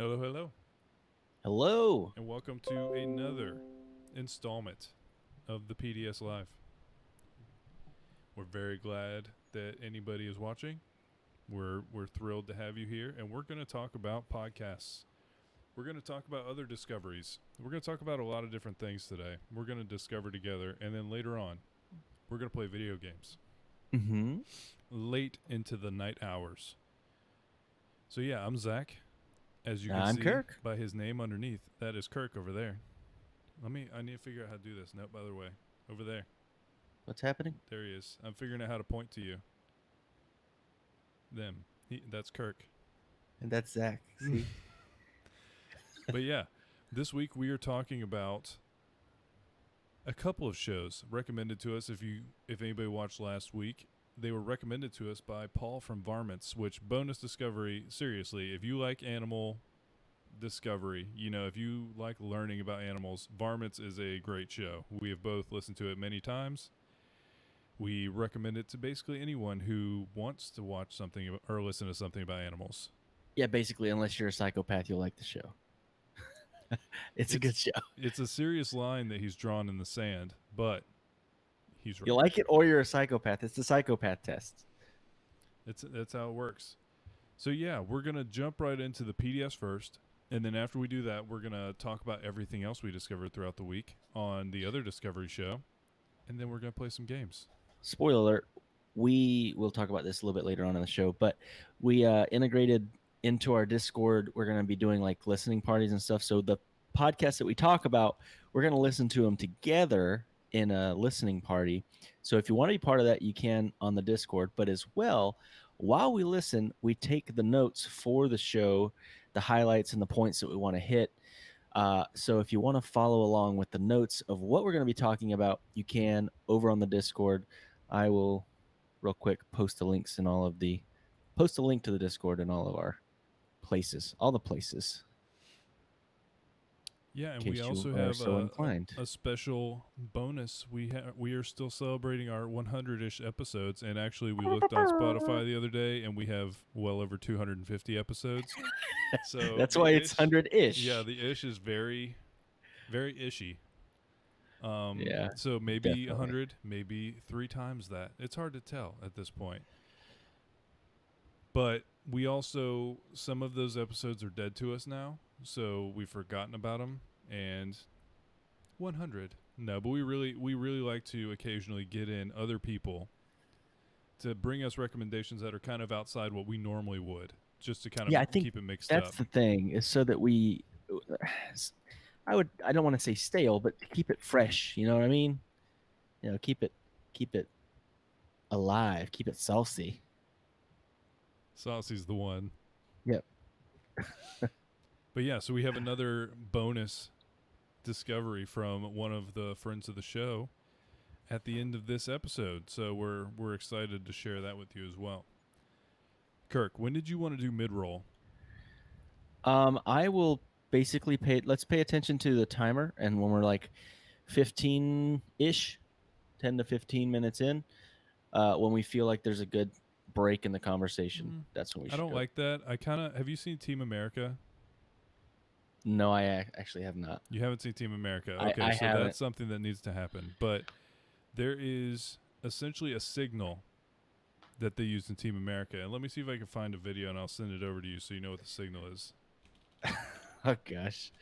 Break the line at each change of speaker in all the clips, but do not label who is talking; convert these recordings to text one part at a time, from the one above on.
Hello, hello,
Hello.
and welcome to another installment of the PDS Live. We're very glad that anybody is watching. We're thrilled to have you here, and we're going to talk about podcasts. We're going to talk about other discoveries. We're going to talk about a lot of different things today. We're going to discover together, and then later on, we're going to play video games
Mm-hmm.
late into the night hours. So yeah, I'm Zach. As you can
I'm
see
Kirk.
by his name underneath, that is Kirk over there. I need to figure out how to do this. Nope, by the way. Over there.
What's happening?
There he is. I'm figuring out how to point to you. Them. That's Kirk.
And that's Zach. See?
But yeah, this week we are talking about a couple of shows recommended to us. If anybody watched last week, they were recommended to us by Paul from Varmints, which bonus discovery, seriously, if you like animal discovery, if you like learning about animals, Varmints is a great show. We have both listened to it many times. We recommend it to basically anyone who wants to watch something or listen to something about animals.
Yeah, basically, unless you're a psychopath, you'll like the show. it's a good show.
It's a serious line that he's drawn in the sand, but he's right.
You like it or you're a psychopath. It's the psychopath test.
That's how it works. So yeah, we're gonna jump right into the PDS first, and then after we do that, we're gonna talk about everything else we discovered throughout the week on the other Discovery show, and then we're gonna play some games.
Spoiler alert. We will talk about this a little bit later on in the show, but we integrated into our Discord. We're going to be doing like listening parties and stuff. So the podcasts that we talk about, we're going to listen to them together in a listening party. So if you want to be part of that, you can on the Discord. But as well, while we listen, we take the notes for the show, the highlights and the points that we want to hit. So if you want to follow along with the notes of what we're going to be talking about, you can over on the Discord. I will real quick post a link to the Discord in all of our places, all the places.
Yeah, and
In
we
case
also
you are
have
so inclined.
a special bonus. We are still celebrating our 100-ish episodes, and actually we looked on Spotify the other day, and we have well over 250 episodes. So
That's why it's 100-ish.
Yeah, the ish is very, very ishy.
Yeah,
So maybe
definitely.
100, maybe 3 times that. It's hard to tell at this point. But we also, some of those episodes are dead to us now, so we've forgotten about them. And 100, no, but we really like to occasionally get in other people to bring us recommendations that are kind of outside what we normally would, just to kind of
I think
keep it mixed
that's
up.
the thing, is so that we I don't want to say stale, but keep it fresh, you know what I mean? Keep it alive, keep it saucy.
Saucy's the one.
Yep.
But yeah, so we have another bonus discovery from one of the friends of the show at the end of this episode. So we're excited to share that with you as well. Kirk, when did you want to do mid-roll?
I will basically let's pay attention to the timer, and when we're like 15-ish, 10 to 15 minutes in, when we feel like there's a good break in the conversation, that's when we should
I don't
go.
like that. Have you seen Team America?
No, I actually have not.
You haven't seen Team America. Okay,
I
so
haven't.
that's something that needs to happen. But there is essentially a signal that they use in Team America. And let me see if I can find a video, and I'll send it over to you so you know what the signal is.
Oh, gosh.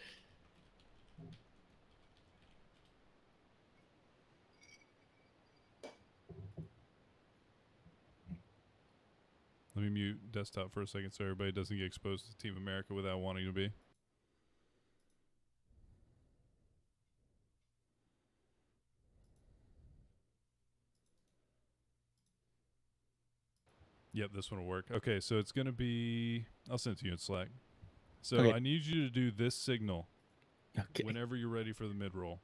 Let me mute desktop for a second so everybody doesn't get exposed to Team America without wanting to be. Yep, this one will work. Okay, so it's going to be... I'll send it to you in Slack. So
Okay.
I need you to do this signal
Okay.
whenever you're ready for the mid-roll.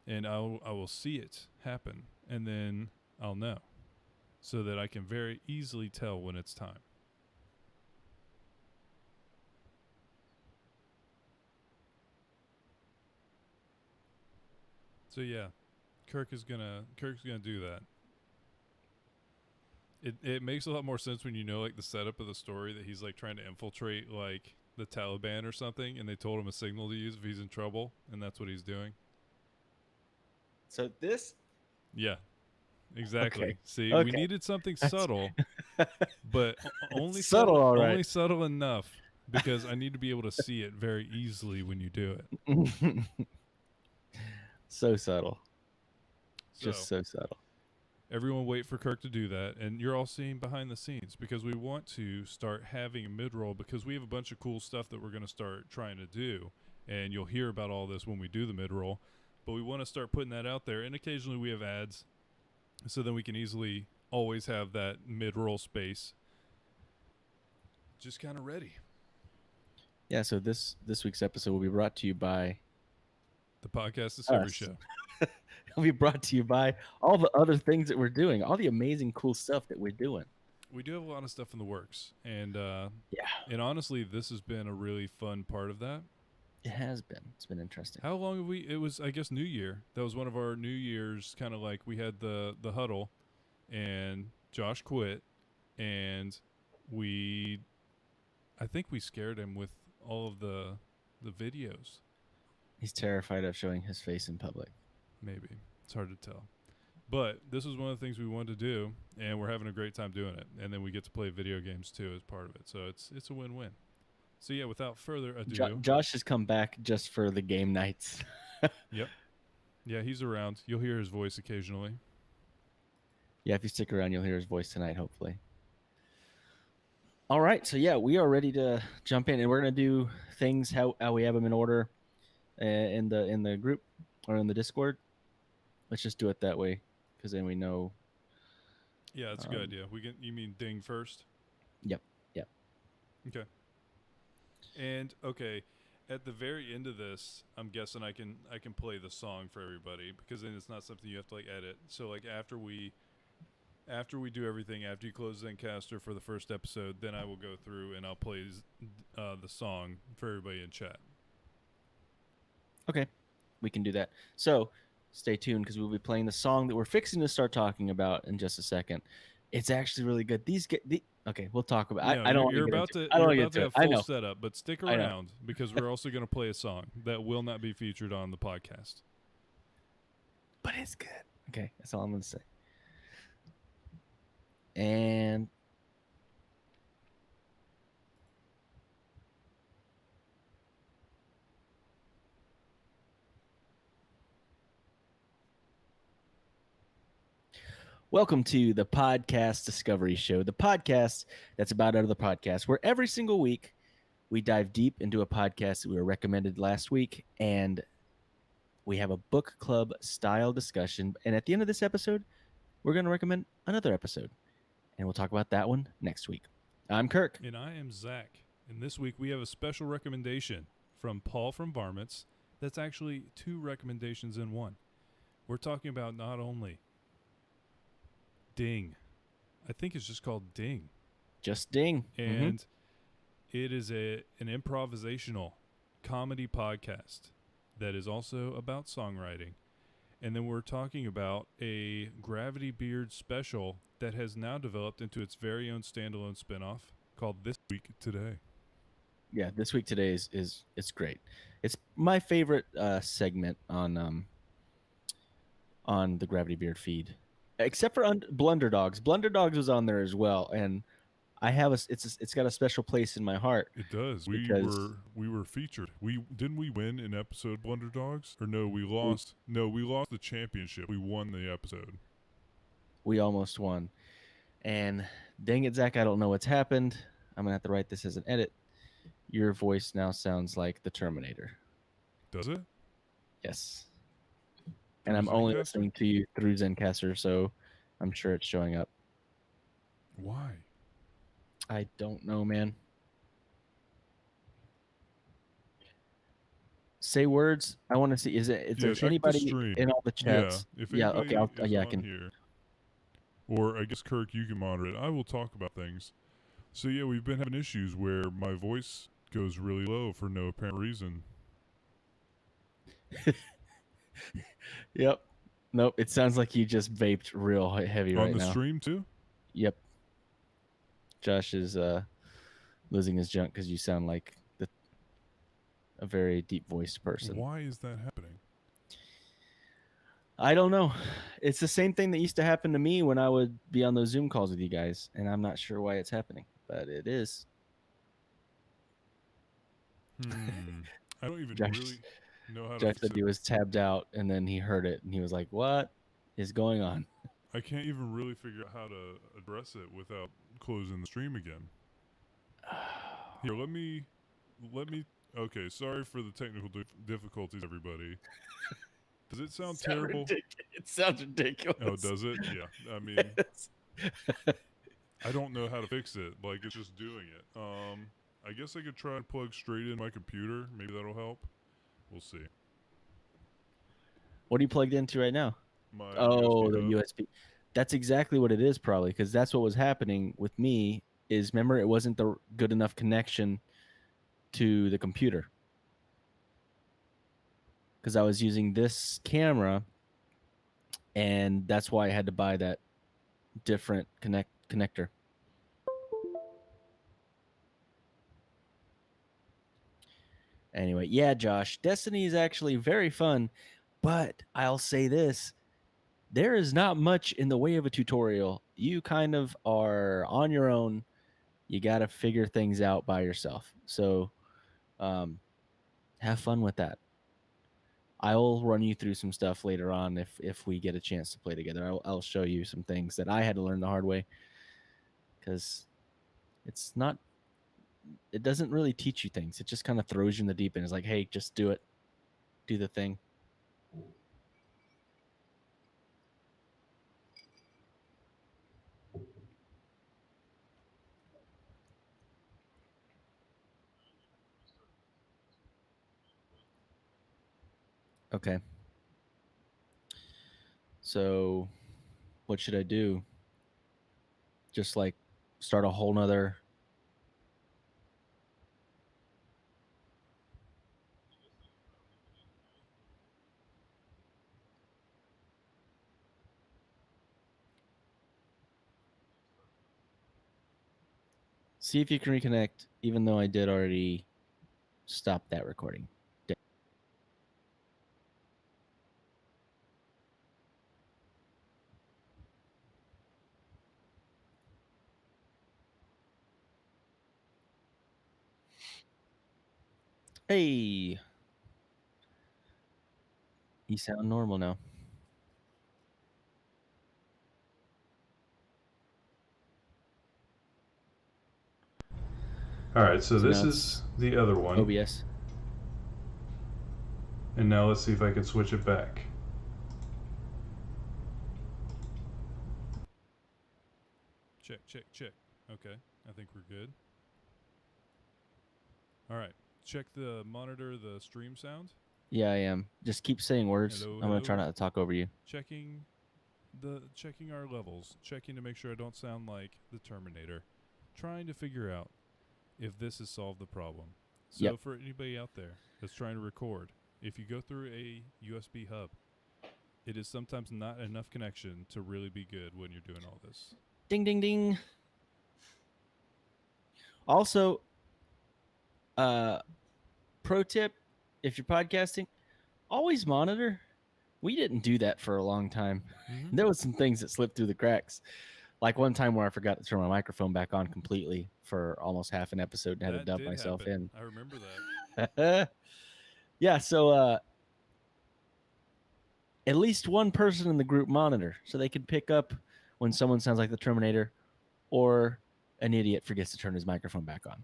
And I will see it happen, and then I'll know, so that I can very easily tell when it's time. So yeah, Kirk is gonna do that. It makes a lot more sense when you know like the setup of the story that he's like trying to infiltrate like the Taliban or something, and they told him a signal to use if he's in trouble, and that's what he's doing.
So this.
Yeah, exactly.
Okay.
See, we
Okay.
needed something
That's
subtle, but only
subtle,
subtle,
all right.
only subtle enough because I need to be able to see it very easily when you do it.
So subtle.
So,
Just so subtle.
everyone wait for Kirk to do that, and you're all seeing behind the scenes because we want to start having a mid-roll because we have a bunch of cool stuff that we're going to start trying to do, and you'll hear about all this when we do the mid-roll, but we want to start putting that out there, and occasionally we have ads, so then we can easily always have that mid-roll space just kind of ready.
Yeah, so this week's episode will be brought to you by
The Podcast Discovery
us.
Show.
It'll be brought to you by all the other things that we're doing, all the amazing, cool stuff that we're doing.
We do have a lot of stuff in the works, and
Yeah,
and honestly, this has been a really fun part of that.
it has been. It's been interesting.
How long have we? It was, I guess, New Year. That was one of our New Year's kind of like we had the huddle, and Josh quit, and I think we scared him with all of the videos.
He's terrified of showing his face in public.
Maybe it's hard to tell, but this was one of the things we wanted to do, and we're having a great time doing it. And then we get to play video games too as part of it, so it's a win-win. So yeah, without further ado,
Josh has come back just for the game nights.
Yep. Yeah, he's around. You'll hear his voice occasionally.
Yeah, if you stick around, you'll hear his voice tonight, hopefully. All right, so yeah, we are ready to jump in, and we're gonna do things how we have them in order in the group or in the Discord. Let's just do it that way, because then we know.
Yeah, that's a good idea. You mean ding first?
Yep. Yep.
Okay. And okay, at the very end of this, I'm guessing I can play the song for everybody because then it's not something you have to like edit. So like after we do everything, after you close Zencaster for the first episode, then I will go through and I'll play the song for everybody in chat.
Okay, we can do that. So stay tuned because we'll be playing the song that we're fixing to start talking about in just a second. It's actually really good. Okay, we'll talk about.
No,
I don't.
You're about to have full setup, but stick around because we're also going to play a song that will not be featured on the podcast.
But it's good. Okay, that's all I'm going to say. And welcome to the Podcast Discovery Show, the podcast that's about out of the podcast, where every single week we dive deep into a podcast that we were recommended last week, and we have a book club style discussion. And at the end of this episode, we're going to recommend another episode, and we'll talk about that one next week. I'm Kirk.
And I am Zach. And this week we have a special recommendation from Paul from Varmints. That's actually 2 recommendations in one. We're talking about not only Ding. I think it's just called Ding.
Just Ding.
And it is an improvisational comedy podcast that is also about songwriting. And then we're talking about a Gravity Beard special that has now developed into its very own standalone spinoff called This Week Today.
Yeah, This Week Today is it's great. It's my favorite segment on the Gravity Beard feed, except for Blunder Dogs. Blunder Dogs was on there as well, and I have it's got a special place in my heart.
It does. We were featured. Didn't we win an episode, Blunder Dogs? Or no, we lost. We lost the championship. We won the episode.
We almost won. And dang it, Zach, I don't know what's happened. I'm gonna have to write this as an edit. Your voice now sounds like the Terminator.
Does it?
Yes. And I'm only listening to you through Zencaster, so I'm sure it's showing up.
Why?
I don't know, man. Say words. I want to see. Is there anybody in all the chats?
Yeah. Okay. I can. Here. Or I guess Kirk, you can moderate. I will talk about things. So yeah, we've been having issues where my voice goes really low for no apparent reason.
Yep. Nope. It sounds like you just vaped real heavy right now.
On the stream too?
Yep. Josh is losing his junk because you sound like the a very deep voiced person.
Why is that happening?
I don't know. It's the same thing that used to happen to me when I would be on those Zoom calls with you guys, and I'm not sure why it's happening, but it is.
I don't even
Josh,
really know how to
Josh
fix
said
it.
he was tabbed out, and then he heard it, and he was like, "What is going on?"
I can't even really figure out how to address it without closing the stream again. Here, let me. Okay, sorry for the technical difficulties, everybody. Does it sound terrible?
It sounds ridiculous.
Oh, does it? Yeah. I mean, I don't know how to fix it. Like, it's just doing it. I guess I could try and plug straight in my computer. Maybe that'll help. We'll see.
What are you plugged into right now?
My
Oh,
USB
the
hub.
USB. That's exactly what it is, probably, because that's what was happening with me. Is remember it wasn't the good enough connection to the computer because I was using this camera, and that's why I had to buy that different connector. Anyway, yeah, Josh, Destiny is actually very fun, but I'll say this. There is not much in the way of a tutorial. You kind of are on your own. You got to figure things out by yourself. So have fun with that. I'll run you through some stuff later on if we get a chance to play together. I'll show you some things that I had to learn the hard way because it's not. It doesn't really teach you things. It just kind of throws you in the deep end. It's like, hey, just do it, do the thing. Okay. So, what should I do? Just like start a whole nother. See if you can reconnect, even though I did already stop that recording. Hey, you sound normal now.
All right, so this
now
is
it's
the other one.
OBS.
And now let's see if I can switch it back. Check, check, check. Okay, I think we're good. All right, check the monitor, the stream sound.
Yeah, I am. Just keep saying words.
Hello,
I'm gonna try
hello.
not to talk over you.
Checking our levels, checking to make sure I don't sound like the Terminator, trying to figure out if this has solved the problem. So
Yep.
for anybody out there that's trying to record, if you go through a USB hub, it is sometimes not enough connection to really be good when you're doing all this.
Ding, ding, ding. Also, pro tip: if you're podcasting, always monitor. We didn't do that for a long time.
Mm-hmm.
There was some things that slipped through the cracks. Like one time where I forgot to turn my microphone back on completely for almost half an episode and had to
That
dub
did
myself
happen. I remember that.
in. Yeah, so at least one person in the group monitor so they can pick up when someone sounds like the Terminator or an idiot forgets to turn his microphone back on.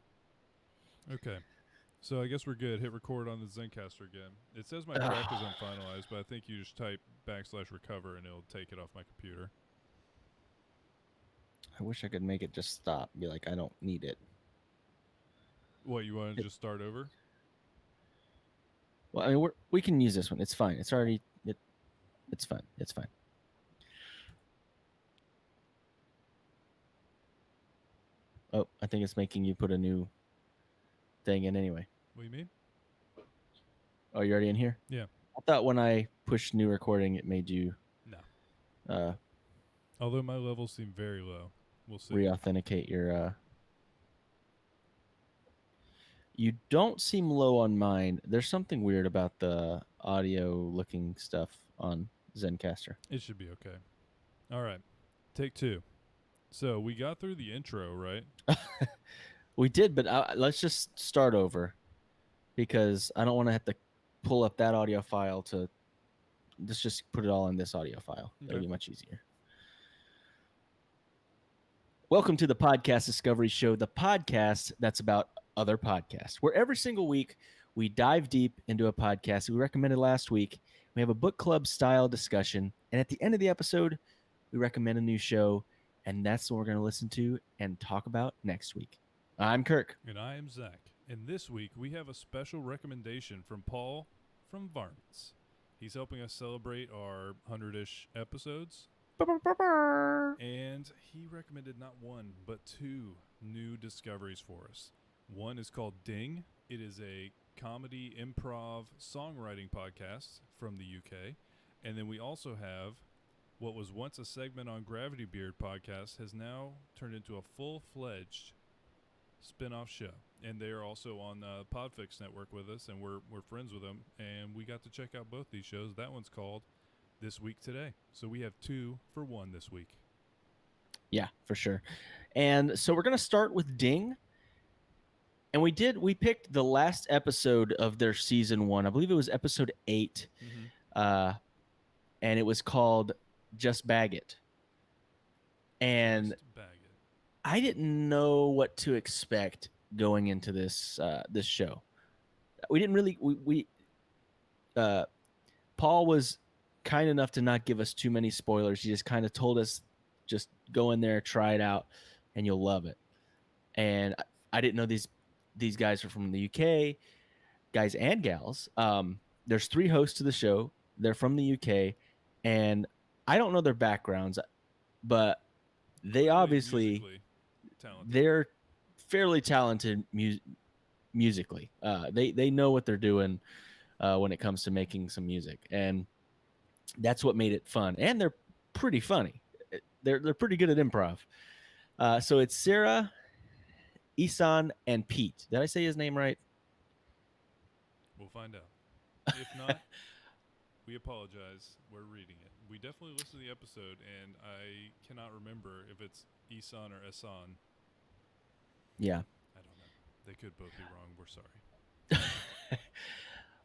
Okay. So I guess we're good. Hit record on the Zencaster again. It says my track is unfinalized, but I think you just type /recover and it'll take it off my computer.
I wish I could make it just stop. Be like, I don't need it.
What, you want to just start over?
Well, I mean, we can use this one. It's fine. It's already it's fine. It's fine. Oh, I think it's making you put a new thing in anyway.
What do you mean?
Oh, you're already in here?
Yeah.
I thought when I pushed new recording, it made you
No. Although my levels seem very low. We'll see.
Re-authenticate your You don't seem low on mine. There's something weird about the audio looking stuff on Zencaster.
It should be okay. All right. Take 2. So we got through the intro, right?
We did, but let's just start over because I don't want to have to pull up that audio file to. Let's just put it all in this audio file. That'll
Okay.
be much easier. Welcome to the Podcast Discovery Show, the podcast that's about other podcasts, where every single week we dive deep into a podcast we recommended last week. We have a book club style discussion, and at the end of the episode, we recommend a new show, and that's what we're going to listen to and talk about next week. I'm Kirk.
And I am Zach. And this week we have a special recommendation from Paul from Varmints. He's helping us celebrate our 100-ish episodes. And he recommended not one, but 2 new discoveries for us. One is called Ding. It is a comedy improv songwriting podcast from the UK. And then we also have what was once a segment on Gravity Beard podcast has now turned into a full-fledged spin-off show. And they are also on Podfix Network with us, and we're friends with them. And we got to check out both these shows. That one's called This Week Today. So we have 2 for 1 this week.
Yeah, for sure. And so we're going to start with Ding. And we picked the last episode of their season 1. I believe it was episode 8.
Mm-hmm.
And it was called Just Bag It. And
Just bag it.
I didn't know what to expect going into this show. We didn't really Paul was kind enough to not give us too many spoilers. He just kind of told us, just go in there, try it out, and you'll love it. And I didn't know these guys are from the UK, guys and gals. There's 3 hosts to the show. They're from the UK, and I don't know their backgrounds, but they obviously they're fairly talented musically. They know what they're doing when it comes to making some music, and that's what made it fun. And they're pretty funny. They're pretty good at improv. So it's Sarah, Isan, and Pete. Did I say his name right?
We'll find out. If not, we apologize. We're reading it. We definitely listened to the episode, and I cannot remember if it's Isan or Esan.
Yeah.
I don't know. They could both be wrong. We're sorry.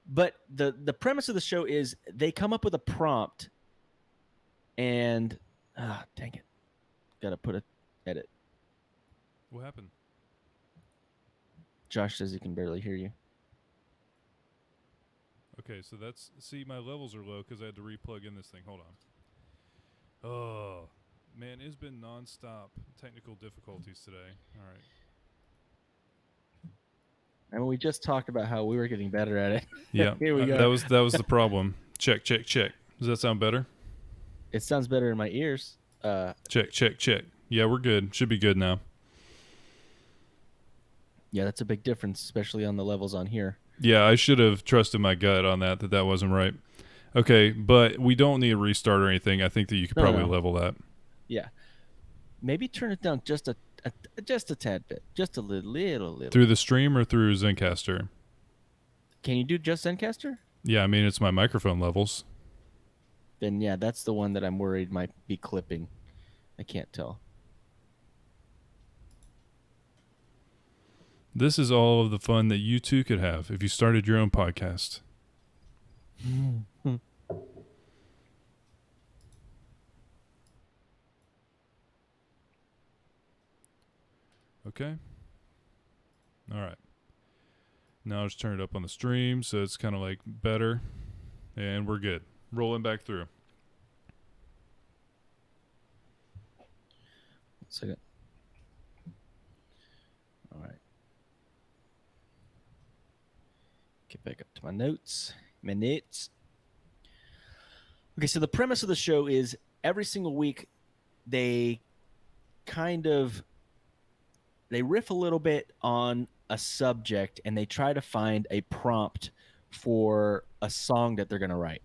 But the premise of the show is they come up with a prompt, and dang it, gotta put a edit.
What happened?
Josh says he can barely hear you.
Okay, so see, my levels are low because I had to replug in this thing. Hold on. Oh, man, it's been nonstop technical difficulties today. All right.
I mean, we just talked about how we were getting better at it.
Yeah,
Here we go.
That was the problem. Check. Does that sound better?
It sounds better in my ears.
Check. Yeah, we're good. Should be good now.
Yeah, that's a big difference, especially on the levels on here.
Yeah, I should have trusted my gut on that wasn't right. Okay, but we don't need a restart or anything. I think that you could probably level that.
Yeah. Maybe turn it down just a tad bit. Just a little.
Through the stream or through Zencaster?
Can you do just Zencaster?
Yeah, I mean, it's my microphone levels.
Then, yeah, that's the one that I'm worried might be clipping. I can't tell.
This is all of the fun that you too could have if you started your own podcast. Okay. All right. Now I'll just turn it up on the stream so it's kind of like better. And we're good. Rolling back through.
1 second. All right. Get back up to my notes. Okay, so the premise of the show is every single week they riff a little bit on a subject and they try to find a prompt for a song that they're going to write.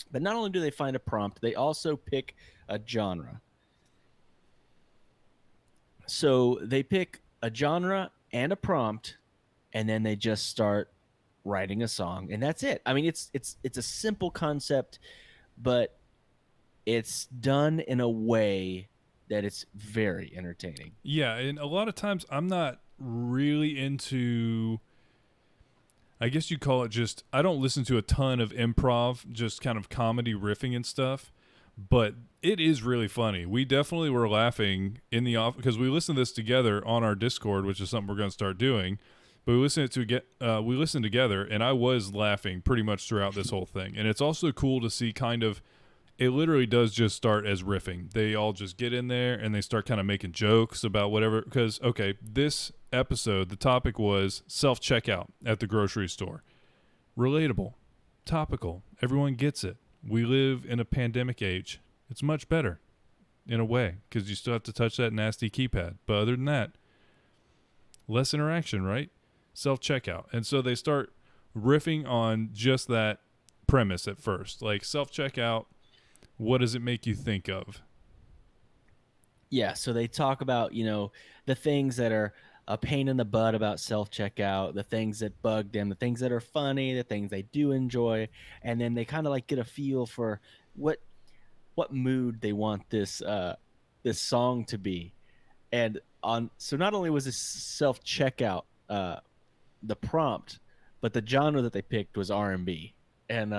But not only do they find a prompt, they also pick a genre. So they pick a genre and a prompt, and then they just start writing a song, and that's it. I mean, it's a simple concept, but it's done in a way that it's very entertaining.
Yeah, and a lot of times I'm not really into, I guess you call it just, I don't listen to a ton of improv, just kind of comedy riffing and stuff, but it is really funny. We definitely were laughing in the office because we listened to this together on our Discord, which is something we're going to start doing. But we listened together, and I was laughing pretty much throughout this whole thing. And it's also cool to see kind of, it literally does just start as riffing. They all just get in there and they start kind of making jokes about whatever. Because, okay, this episode, the topic was self-checkout at the grocery store. Relatable, topical, everyone gets it. We live in a pandemic age. It's much better in a way because you still have to touch that nasty keypad. But other than that, less interaction, right? Self-checkout. And so they start riffing on just that premise at first. Like self-checkout, what does it make you think of?
Yeah, so they talk about, the things that are a pain in the butt about self-checkout, the things that bug them, the things that are funny, the things they do enjoy, and then they kind of like get a feel for what mood they want this song to be. And so not only was this self-checkout the prompt, but the genre that they picked was R&B. And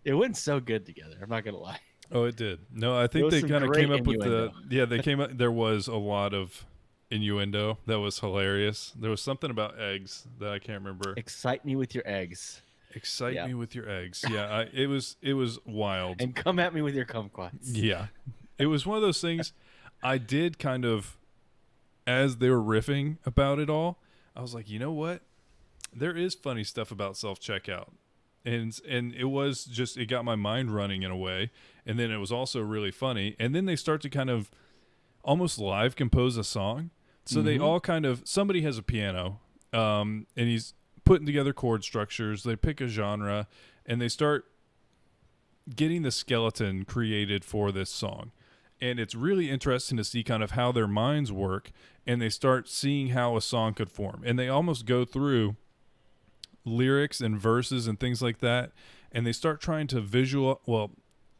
it went so good together. I'm not going to lie.
Oh, it did. No, I think they kind of came up with there was a lot of innuendo that was hilarious. There was something about eggs that I can't remember.
Excite me with your eggs.
Excite me with your eggs. Yeah, it was wild.
And come at me with your kumquats.
Yeah. It was one of those things I did kind of, as they were riffing about it all, I was like, you know what? There is funny stuff about self-checkout. And it was just, it got my mind running in a way. And then it was also really funny. And then they start to kind of almost live compose a song. So they all kind of, somebody has a piano, and he's putting together chord structures. They pick a genre, and they start getting the skeleton created for this song. And it's really interesting to see kind of how their minds work, and they start seeing how a song could form. And they almost go through lyrics and verses and things like that, and they start trying to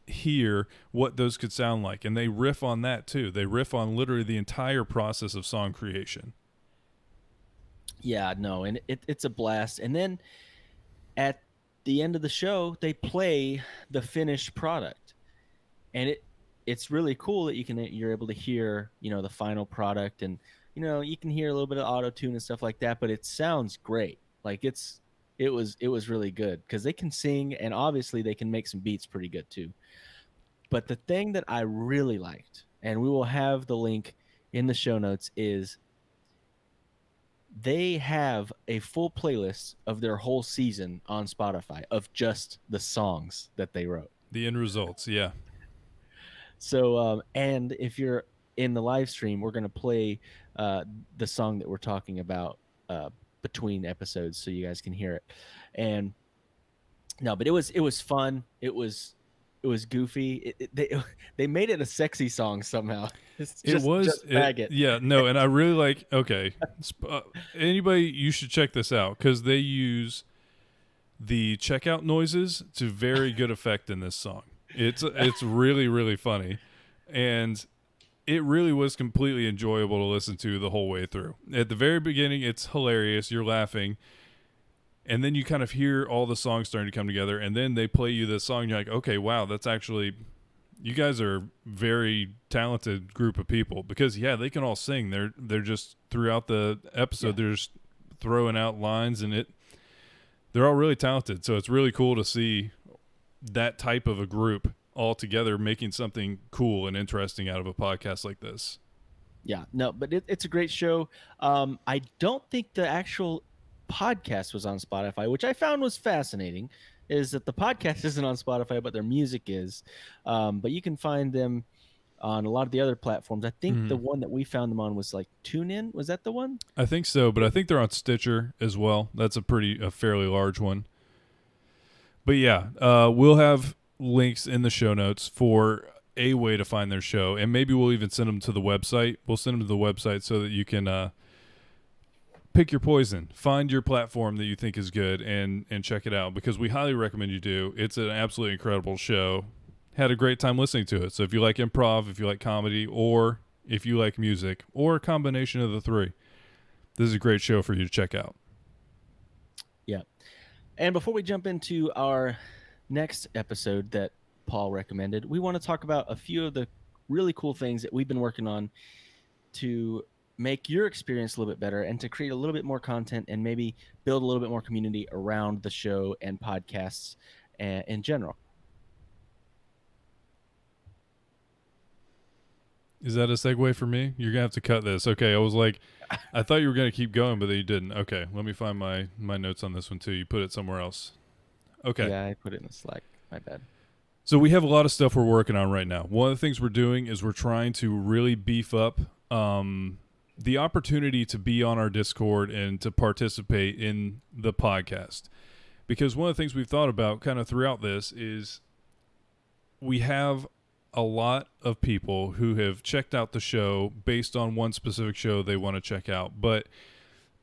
hear what those could sound like, and they riff on that too. They riff on literally the entire process of song creation.
Yeah, no, and it's a blast. And then at the end of the show, they play the finished product, and it's really cool that you're able to hear the final product, and you can hear a little bit of auto tune and stuff like that, but it sounds great. Like it was really good because they can sing, and obviously they can make some beats pretty good too. But the thing that I really liked, and we will have the link in the show notes, is they have a full playlist of their whole season on Spotify of just the songs that they wrote.
The end results, yeah.
So, and if you're in the live stream, we're going to play the song that we're talking about between episodes so you guys can hear it. And no, but it was fun. It was goofy. They made it a sexy song somehow.
Yeah, no, and I really like. Okay, anybody, you should check this out because they use the checkout noises to very good effect in this song. It's really, really funny, and it really was completely enjoyable to listen to the whole way through. At the very beginning, it's hilarious. You're laughing. And then you kind of hear all the songs starting to come together, and then they play you this song. And you're like, okay, wow, that's actually, you guys are a very talented group of people because, yeah, they can all sing. They're just throughout the episode, they're just throwing out lines, and they're all really talented. So it's really cool to see that type of a group all together making something cool and interesting out of a podcast like this.
Yeah, no, but it's a great show. I don't think the actual podcast was on Spotify, which I found was fascinating, is that the podcast isn't on Spotify, but their music is. But you can find them on a lot of the other platforms. I think the one that we found them on was like TuneIn. Was that the one?
I think so, but I think they're on Stitcher as well. That's a fairly large one. But yeah, we'll have links in the show notes for a way to find their show, and maybe we'll even send them to the website. We'll send them to the website so that you can pick your poison. Find your platform that you think is good and check it out, because we highly recommend you do. It's an absolutely incredible show. Had a great time listening to it. So if you like improv, if you like comedy, or if you like music, or a combination of the three, this is a great show for you to check out.
Yeah. And before we jump into our next episode that Paul recommended, we want to talk about a few of the really cool things that we've been working on to make your experience a little bit better and to create a little bit more content and maybe build a little bit more community around the show and podcasts in general.
Is that a segue for me? You're gonna have to cut this. Okay, I was like, I thought you were gonna keep going, but then you didn't. Okay, let me find my notes on this one too. You put it somewhere else. Okay.
Yeah, I put it in the Slack. My bad.
So we have a lot of stuff we're working on right now. One of the things we're doing is we're trying to really beef up the opportunity to be on our Discord and to participate in the podcast. Because one of the things we've thought about kind of throughout this is we have a lot of people who have checked out the show based on one specific show they want to check out. But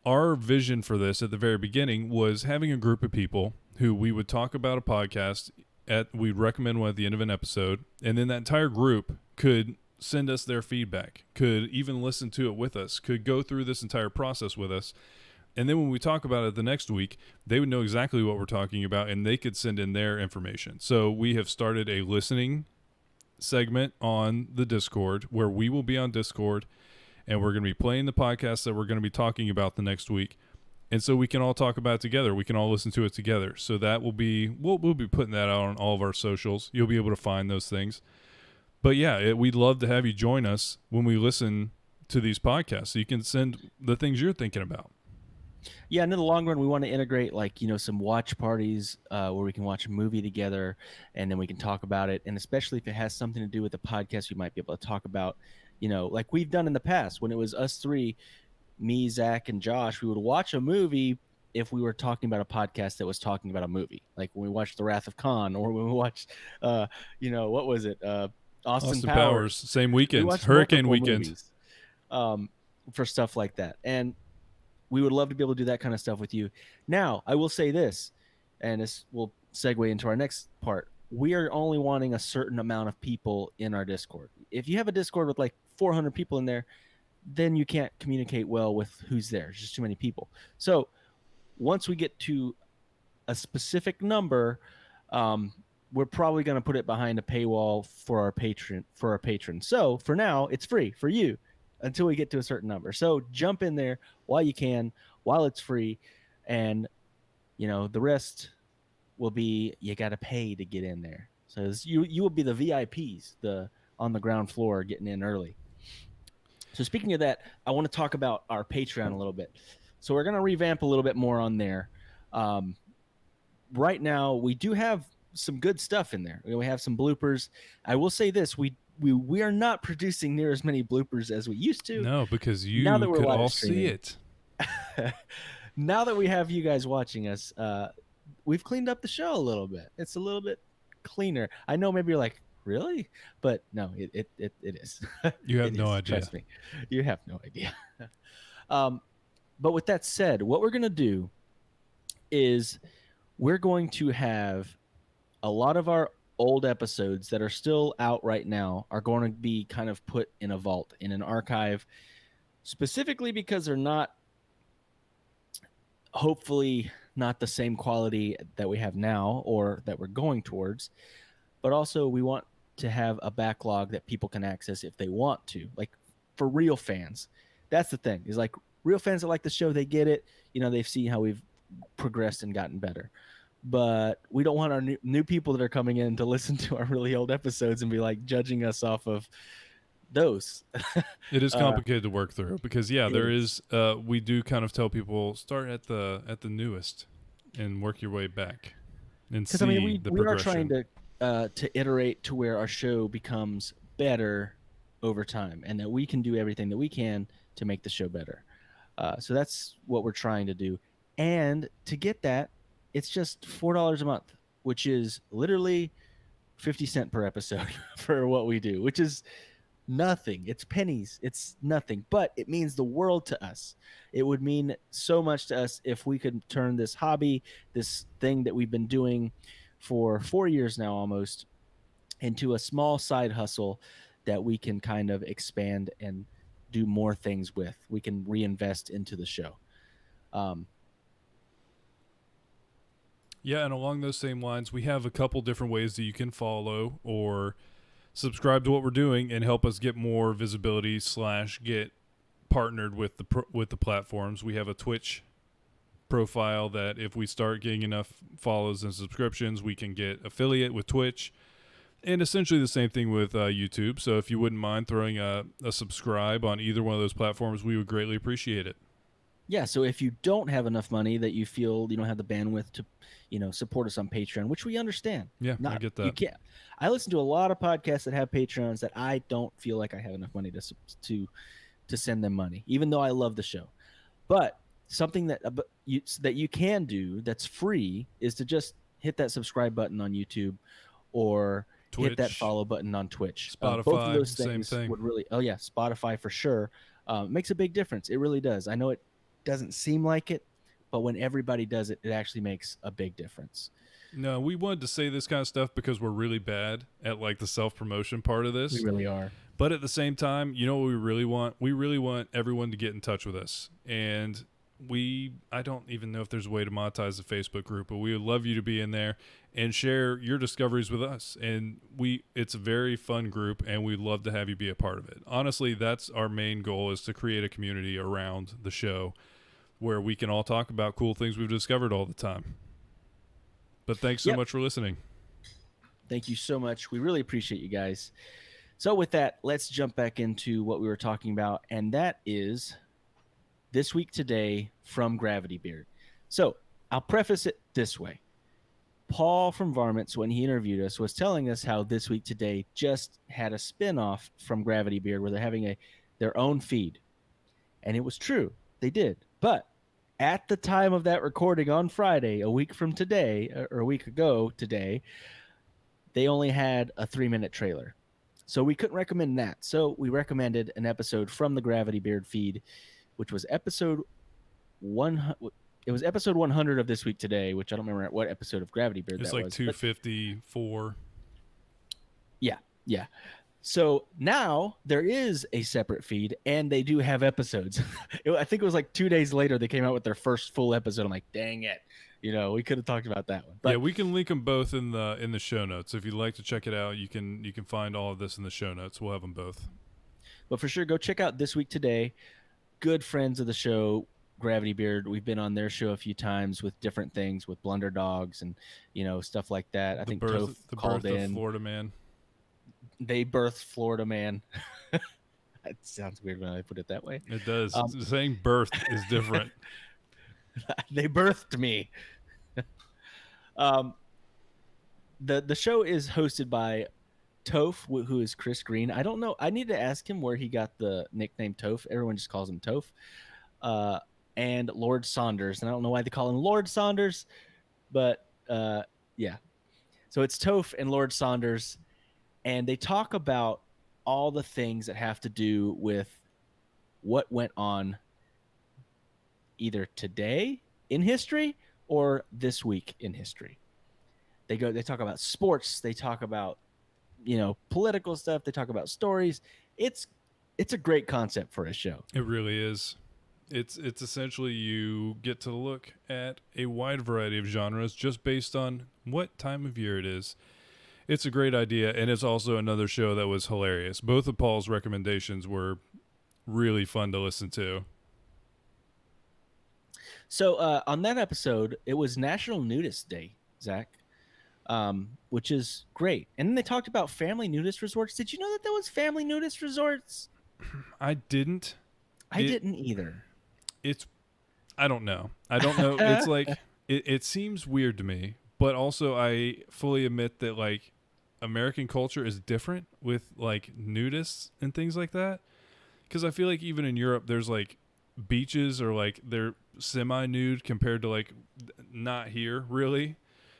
our vision for this at the very beginning was having a group of people who we would talk about a podcast we'd recommend one at the end of an episode, and then that entire group could send us their feedback, could even listen to it with us, could go through this entire process with us. And then when we talk about it the next week, they would know exactly what we're talking about, and they could send in their information. So we have started a listening segment on the Discord where we will be on Discord, and we're going to be playing the podcast that we're going to be talking about the next week. And so we can all talk about it together. We can all listen to it together. So that will be, we'll be putting that out on all of our socials. You'll be able to find those things. But yeah, we'd love to have you join us when we listen to these podcasts, so you can send the things you're thinking about.
Yeah, and in the long run, we want to integrate some watch parties where we can watch a movie together, and then we can talk about it. And especially if it has something to do with the podcast, we might be able to talk about, like we've done in the past when it was us three, me, Zach, and Josh. We would watch a movie if we were talking about a podcast that was talking about a movie, like when we watched The Wrath of Khan, or when we watched, what was it? Austin Powers.
Same weekend, Hurricane Weekend.
Movies, for stuff like that. And we would love to be able to do that kind of stuff with you. Now, I will say this, and this will segue into our next part. We are only wanting a certain amount of people in our Discord. If you have a Discord with like 400 people in there, then you can't communicate well with who's there. There's just too many people. So once we get to a specific number, we're probably going to put it behind a paywall for our patron. So for now, it's free for you until we get to a certain number. So jump in there while you can, while it's free. And, the rest will be, you got to pay to get in there. So you will be the VIPs, on the ground floor, getting in early. So speaking of that, I want to talk about our Patreon a little bit. So we're going to revamp a little bit more on there. Right now, we do have some good stuff in there. We have some bloopers. I will say this: we are not producing near as many bloopers as we used to.
No, because you could all see it.
Now that we have you guys watching us, we've cleaned up the show a little bit. It's a little bit cleaner. I know maybe you're like, really? But no, it is.
You have no idea.
Trust me. You have no idea. But with that said, what we're going to do is we're going to have a lot of our old episodes that are still out right now are going to be kind of put in a vault, in an archive, specifically because they're not, hopefully not the same quality that we have now or that we're going towards. But also we want to have a backlog that people can access if they want to, like for real fans. That's the thing, is like real fans that like the show, they get it. They've seen how we've progressed and gotten better. But we don't want our new people that are coming in to listen to our really old episodes and be like judging us off of those.
It is complicated to work through because there is. We do kind of tell people start at the newest and work your way back and see
we
the progression.
We are trying to iterate to where our show becomes better over time, and that we can do everything that we can to make the show better. So that's what we're trying to do. And to get that, it's just $4 a month, which is literally 50 cents per episode for what we do, which is nothing. It's pennies. It's nothing, but it means the world to us. It would mean so much to us if we could turn this hobby, this thing that we've been doing for 4 years now almost, into a small side hustle that we can kind of expand and do more things with. We can reinvest into the show.
Yeah, and along those same lines, we have a couple different ways that you can follow or subscribe to what we're doing and help us get more visibility / get partnered with the platforms. We have a Twitch profile that if we start getting enough follows and subscriptions, we can get affiliate with Twitch, and essentially the same thing with YouTube. So if you wouldn't mind throwing a subscribe on either one of those platforms, we would greatly appreciate it.
Yeah, so if you don't have enough money that you feel you don't have the bandwidth to, support us on Patreon, which we understand.
Yeah, I get that.
You can't. I listen to a lot of podcasts that have Patreons that I don't feel like I have enough money to send them money, even though I love the show. But something that you can do that's free is to just hit that subscribe button on YouTube or
Twitch,
hit that follow button on Twitch.
Spotify,
both of those
same
things
thing.
would really. Oh yeah, Spotify for sure. Makes a big difference. It really does. I know it doesn't seem like it, but when everybody does it, it actually makes a big difference.
No, we wanted to say this kind of stuff because we're really bad at like the self-promotion part of this.
We really are.
But at the same time, you know what we really want? We really want everyone to get in touch with us. And I don't even know if there's a way to monetize the Facebook group, but we would love you to be in there and share your discoveries with us. And it's a very fun group, and we'd love to have you be a part of it. Honestly, that's our main goal, is to create a community around the show where we can all talk about cool things we've discovered all the time. But thanks so much for listening.
Thank you so much. We really appreciate you guys. So with that, let's jump back into what we were talking about, and that is This Week Today from Gravity Beard. So I'll preface it this way. Paul from Varmints, when he interviewed us, was telling us how This Week Today just had a spin-off from Gravity Beard where they're having their own feed. And it was true. They did. But at the time of that recording on Friday, a week from today, or a week ago today, they only had a 3-minute trailer. So we couldn't recommend that. So we recommended an episode from the Gravity Beard feed, which was episode 1. It was episode 100 of This Week Today, which I don't remember what episode of Gravity Beard
it's
that
like
was.
254.
Yeah. So now there is a separate feed, and they do have episodes. I think it was like 2 days later they came out with their first full episode. I'm like, dang it. We could have talked about that one. But
yeah, we can link them both in the show notes. If you'd like to check it out, you can find all of this in the show notes. We'll have them both.
But for sure, go check out This Week Today. Good friends of the show, Gravity Beard. We've been on their show a few times with different things, with Blunder Dogs and stuff like that. I think Toph called in.
Of Florida Man.
They birthed Florida Man. It sounds weird when I put it that way.
It does. Saying birth is different.
They birthed me. The show is hosted by Toph, who is Chris Green. I don't know. I need to ask him where he got the nickname Toph. Everyone just calls him Toph. And Lord Saunders. And I don't know why they call him Lord Saunders, but yeah. So it's Toph and Lord Saunders, and they talk about all the things that have to do with what went on either today in history or this week in history. They talk about sports, they talk about political stuff, they talk about stories. It's a great concept for a show.
It really is. It's essentially you get to look at a wide variety of genres just based on what time of year it is. It's a great idea, and it's also another show that was hilarious. Both of Paul's recommendations were really fun to listen to.
So on that episode, it was National Nudist Day, Zach, which is great. And then they talked about family nudist resorts. Did you know that there was family nudist resorts?
I didn't.
I didn't either.
I don't know. It's like, it seems weird to me, but also I fully admit that like American culture is different with like nudists and things like that. Because I feel like even in Europe, there's like beaches or like they're semi-nude compared to like not here really.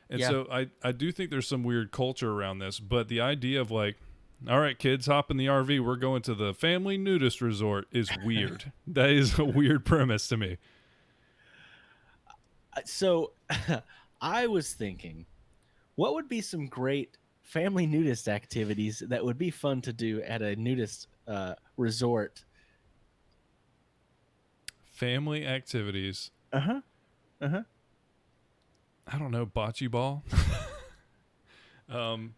And so I do think there's some weird culture around this, but the idea of like All right, kids, hop in the RV. We're going to the family nudist resort is weird. That is a weird premise to me.
So I was thinking, what would be some great family nudist activities that would be fun to do at a nudist resort?
Family activities.
Uh-huh.
I don't know, bocce ball,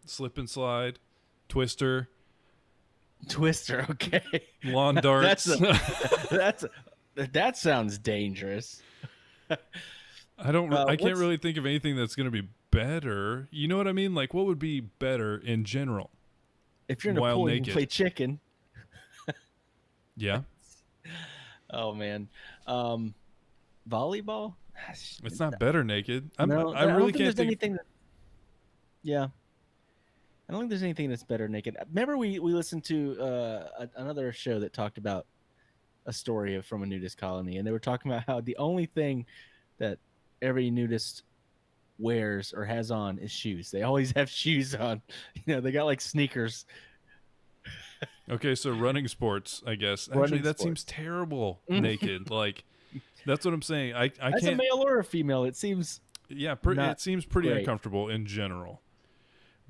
slip and slide, twister,
Okay.
lawn darts.
That sounds dangerous.
I can't really think of anything that's going to be better. You know what I mean? Like, what would be better in general?
If you're in a
while
pool, you
naked?
can play chicken.
Yeah,
Oh man, volleyball.
it's not better naked. I
I
really
don't think
can't
there's
think.
anything. Yeah, I don't think there's anything that's better naked. Remember, we listened to another show that talked about a story from a nudist colony, and they were talking about how the only thing that every nudist wears or has on is shoes. They always have shoes on. They got like sneakers.
Okay, so running sports, I guess. Actually,
Running
that
sports.
seems terrible naked. Like, that's what I'm saying. I
As a
can't.
male or a female, it seems
Yeah,
not
it seems pretty
great.
uncomfortable in general.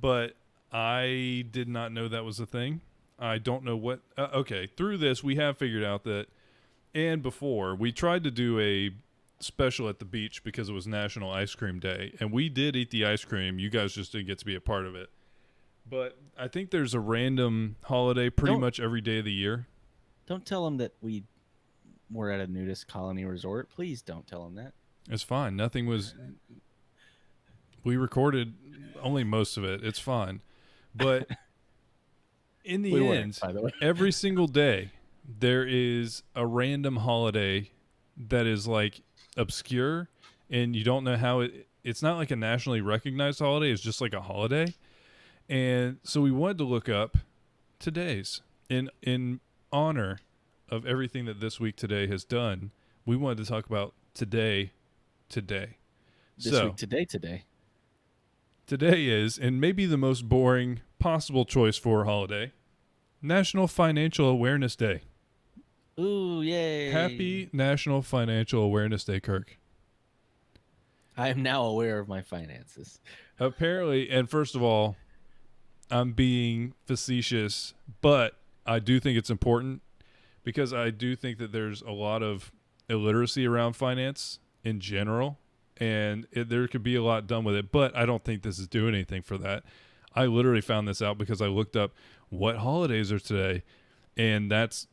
But I did not know that was a thing. I don't know what. Okay, through this, we have figured out that, and before, we tried to do a special at the beach because it was National Ice Cream Day, and we did eat the ice cream. You guys just didn't get to be a part of it. But I think there's a random holiday pretty much every day of the year.
Don't tell them that we were at a nudist colony resort. Please don't tell them that.
It's fine. Nothing was. We recorded only most of it. It's fine. But in the
We
end,
weren't, by the way.
every single day, there is a random holiday that is like obscure, and you don't know how it's not like a nationally recognized holiday. It's just like a holiday. And so we wanted to look up today's in honor of everything that This Week Today has done. We wanted to talk about today.
This week today.
Today is, and maybe the most boring possible choice for a holiday, National Financial Awareness Day.
Ooh, yay.
Happy National Financial Awareness Day, Kirk.
I am now aware of my finances.
Apparently, and first of all, I'm being facetious, but I do think it's important because I do think that there's a lot of illiteracy around finance in general, and there could be a lot done with it, but I don't think this is doing anything for that. I literally found this out because I looked up what holidays are today, and this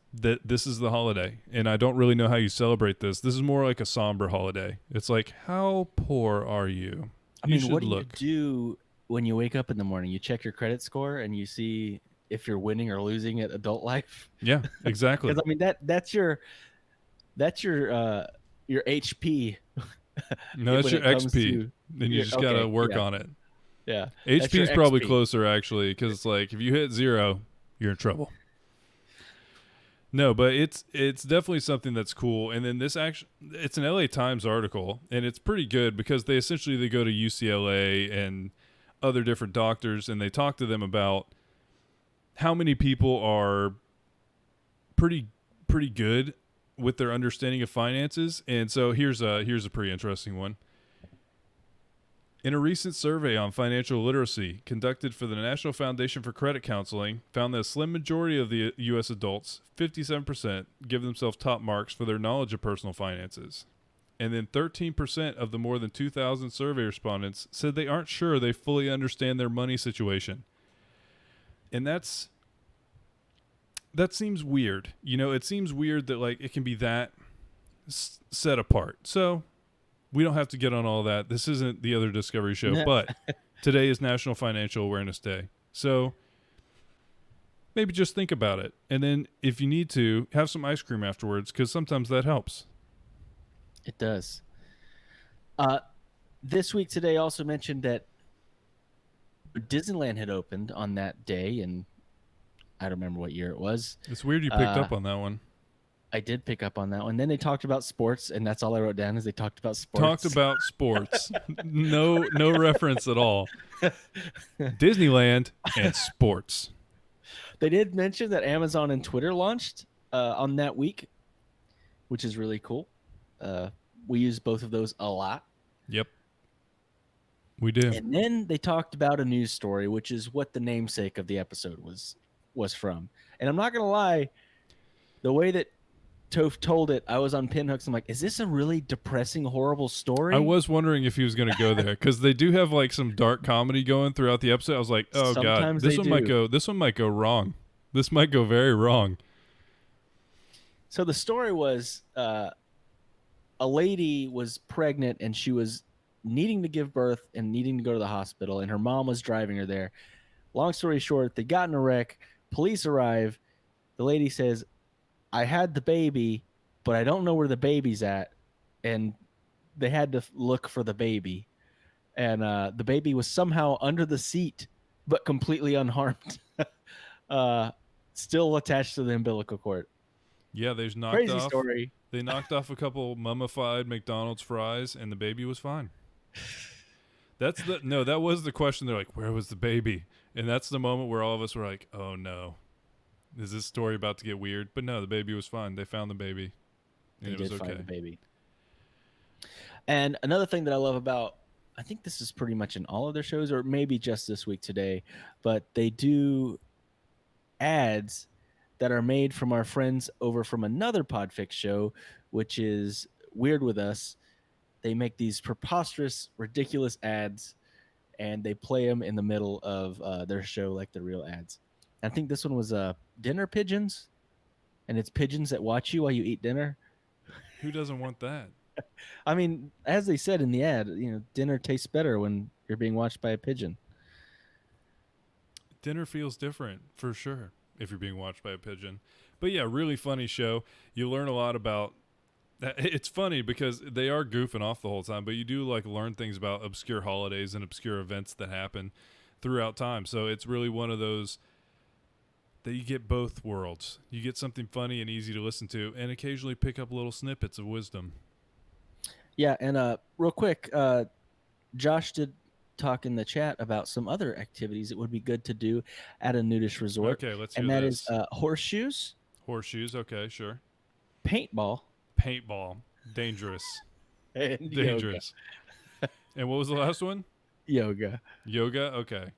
is the holiday, and I don't really know how you celebrate this. This is more like a somber holiday. It's like, how poor are you?
What do you do when you wake up in the morning? You check your credit score and you see if you're winning or losing at adult life.
Yeah, exactly.
Because that's your HP.
No, that's your XP. Then you just gotta work on it.
Yeah,
HP is probably
XP.
closer actually, because it's like if you hit 0, you're in trouble. No, but it's definitely something that's cool. And then it's an LA Times article, and it's pretty good because they go to UCLA and other different doctors, and they talk to them about how many people are pretty good with their understanding of finances. And so here's a pretty interesting one. In a recent survey on financial literacy conducted for the National Foundation for Credit Counseling, found that a slim majority of the U.S. adults, 57%, give themselves top marks for their knowledge of personal finances. And then 13% of the more than 2,000 survey respondents said they aren't sure they fully understand their money situation. And that seems weird. It seems weird that like it can be that set apart. So we don't have to get on all that. This isn't the other Discovery show, but today is National Financial Awareness Day. So maybe just think about it. And then if you need to, have some ice cream afterwards, because sometimes that helps.
It does. This week today also mentioned that Disneyland had opened on that day, and I don't remember what year it was.
It's weird you picked up on that one.
I did pick up on that one. Then they talked about sports, and that's all I wrote down is they talked about sports.
Talked about sports. No reference at all. Disneyland and sports.
They did mention that Amazon and Twitter launched on that week, which is really cool. We use both of those a lot.
Yep, we do.
And then they talked about a news story, which is what the namesake of the episode was from. And I'm not gonna lie, the way that Toph told it, I was on pinhooks. I'm like, is this a really depressing, horrible story?
I was wondering if he was going to go there because they do have like some dark comedy going throughout the episode. I was like, oh
Sometimes
god, this
they
one might
do.
go. This one might go wrong. This might go very wrong.
So the story was a lady was pregnant and she was needing to give birth and needing to go to the hospital, and her mom was driving her there. Long story short, they got in a wreck. Police arrive. The lady says, I had the baby, but I don't know where the baby's at. And they had to look for the baby. And the baby was somehow under the seat, but completely unharmed. Still attached to the umbilical cord.
Yeah, they knocked
Crazy
off.
story.
They knocked off a couple mummified McDonald's fries, and the baby was fine. That was the question. They're like, where was the baby? And that's the moment where all of us were like, oh no, is this story about to get weird? But no, the baby was fine. They found the baby, and it was okay.
Find the baby. And another thing that I love about, I think this is pretty much in all of their shows, or maybe just this week today, but they do ads that are made from our friends over from another Podfix show, which is Weird With Us. They make these preposterous, ridiculous ads, and they play them in the middle of their show like the real ads. I think this one was dinner pigeons, and it's pigeons that watch you while you eat dinner.
Who doesn't want that?
I mean, as they said in the ad, dinner tastes better when you're being watched by a pigeon.
Dinner feels different for sure if you're being watched by a pigeon. But yeah, really funny show. You learn a lot about. It's funny because they are goofing off the whole time, but you do like learn things about obscure holidays and obscure events that happen throughout time. So it's really one of those that you get both worlds. You get something funny and easy to listen to, and occasionally pick up little snippets of wisdom.
Yeah, and real quick, Josh did talk in the chat about some other activities that would be good to do at a nudist resort.
Okay, let's hear
and that
this.
is horseshoes,
Horseshoes, okay, sure.
paintball,
Dangerous.
and
Dangerous. And what was the last one?
Yoga.
Yoga, okay.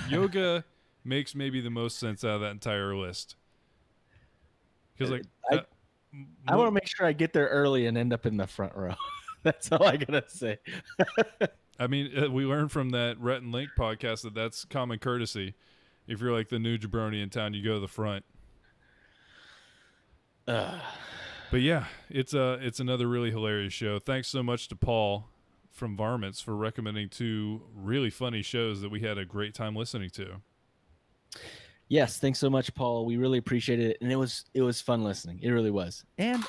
Yoga makes maybe the most sense out of that entire list. Because like
I want to make sure I get there early and end up in the front row. That's all I gotta say.
I mean, we learned from that Rhett and Link podcast that that's common courtesy. If you're like the new jabroni in town, you go to the front. But yeah, it's another really hilarious show. Thanks so much to Paul from Varmints for recommending two really funny shows that we had a great time listening to.
Yes, thanks so much, Paul. We really appreciate it, and it was fun listening. It really was. And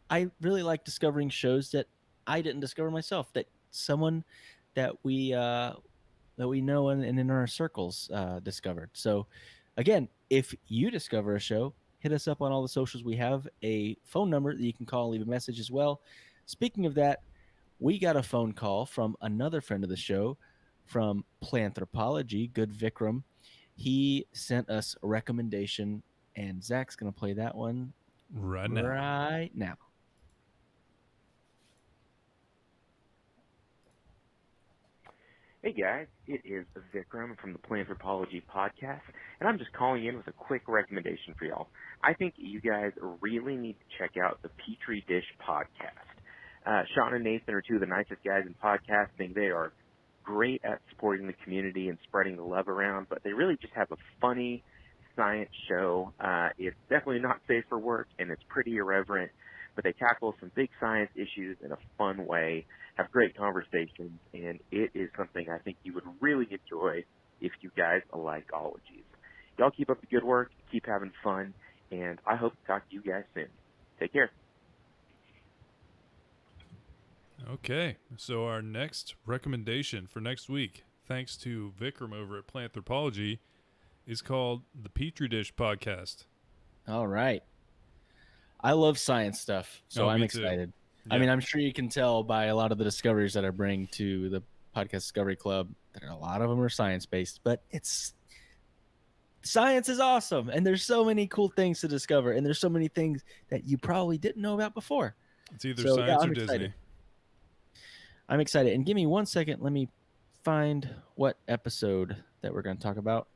I really like discovering shows that I didn't discover myself. That someone that we know and in our circles discovered. So, again, if you discover a show, hit us up on all the socials. We have a phone number that you can call and leave a message as well. Speaking of that, we got a phone call from another friend of the show from Planthropology, good Vikram. He sent us a recommendation, and Zach's going to play that one
right now.
Hey guys, it is Vikram from the Planthropology podcast, and I'm just calling in with a quick recommendation for y'all. I think you guys really need to check out the Petri Dish podcast. Sean and Nathan are two of the nicest guys in podcasting. They are great at supporting the community and spreading the love around, but they really just have a funny science show. It's definitely not safe for work, and it's pretty irreverent, but they tackle some big science issues in a fun way, have great conversations, and it is something I think you would really enjoy if you guys like ologies. Y'all keep up the good work, keep having fun, and I hope to talk to you guys soon. Take care.
Okay, so our next recommendation for next week, thanks to Vikram over at Planthropology, is called the Petri Dish podcast.
All right. I love science stuff, so I'm excited. Yeah. I mean, I'm sure you can tell by a lot of the discoveries that I bring to the Podcast Discovery Club that a lot of them are science-based, but it's science is awesome, and there's so many cool things to discover, and there's so many things that you probably didn't know about before.
It's either science or
excited.
Disney.
I'm excited. And give me 1 second. Let me find what episode that we're going to talk about,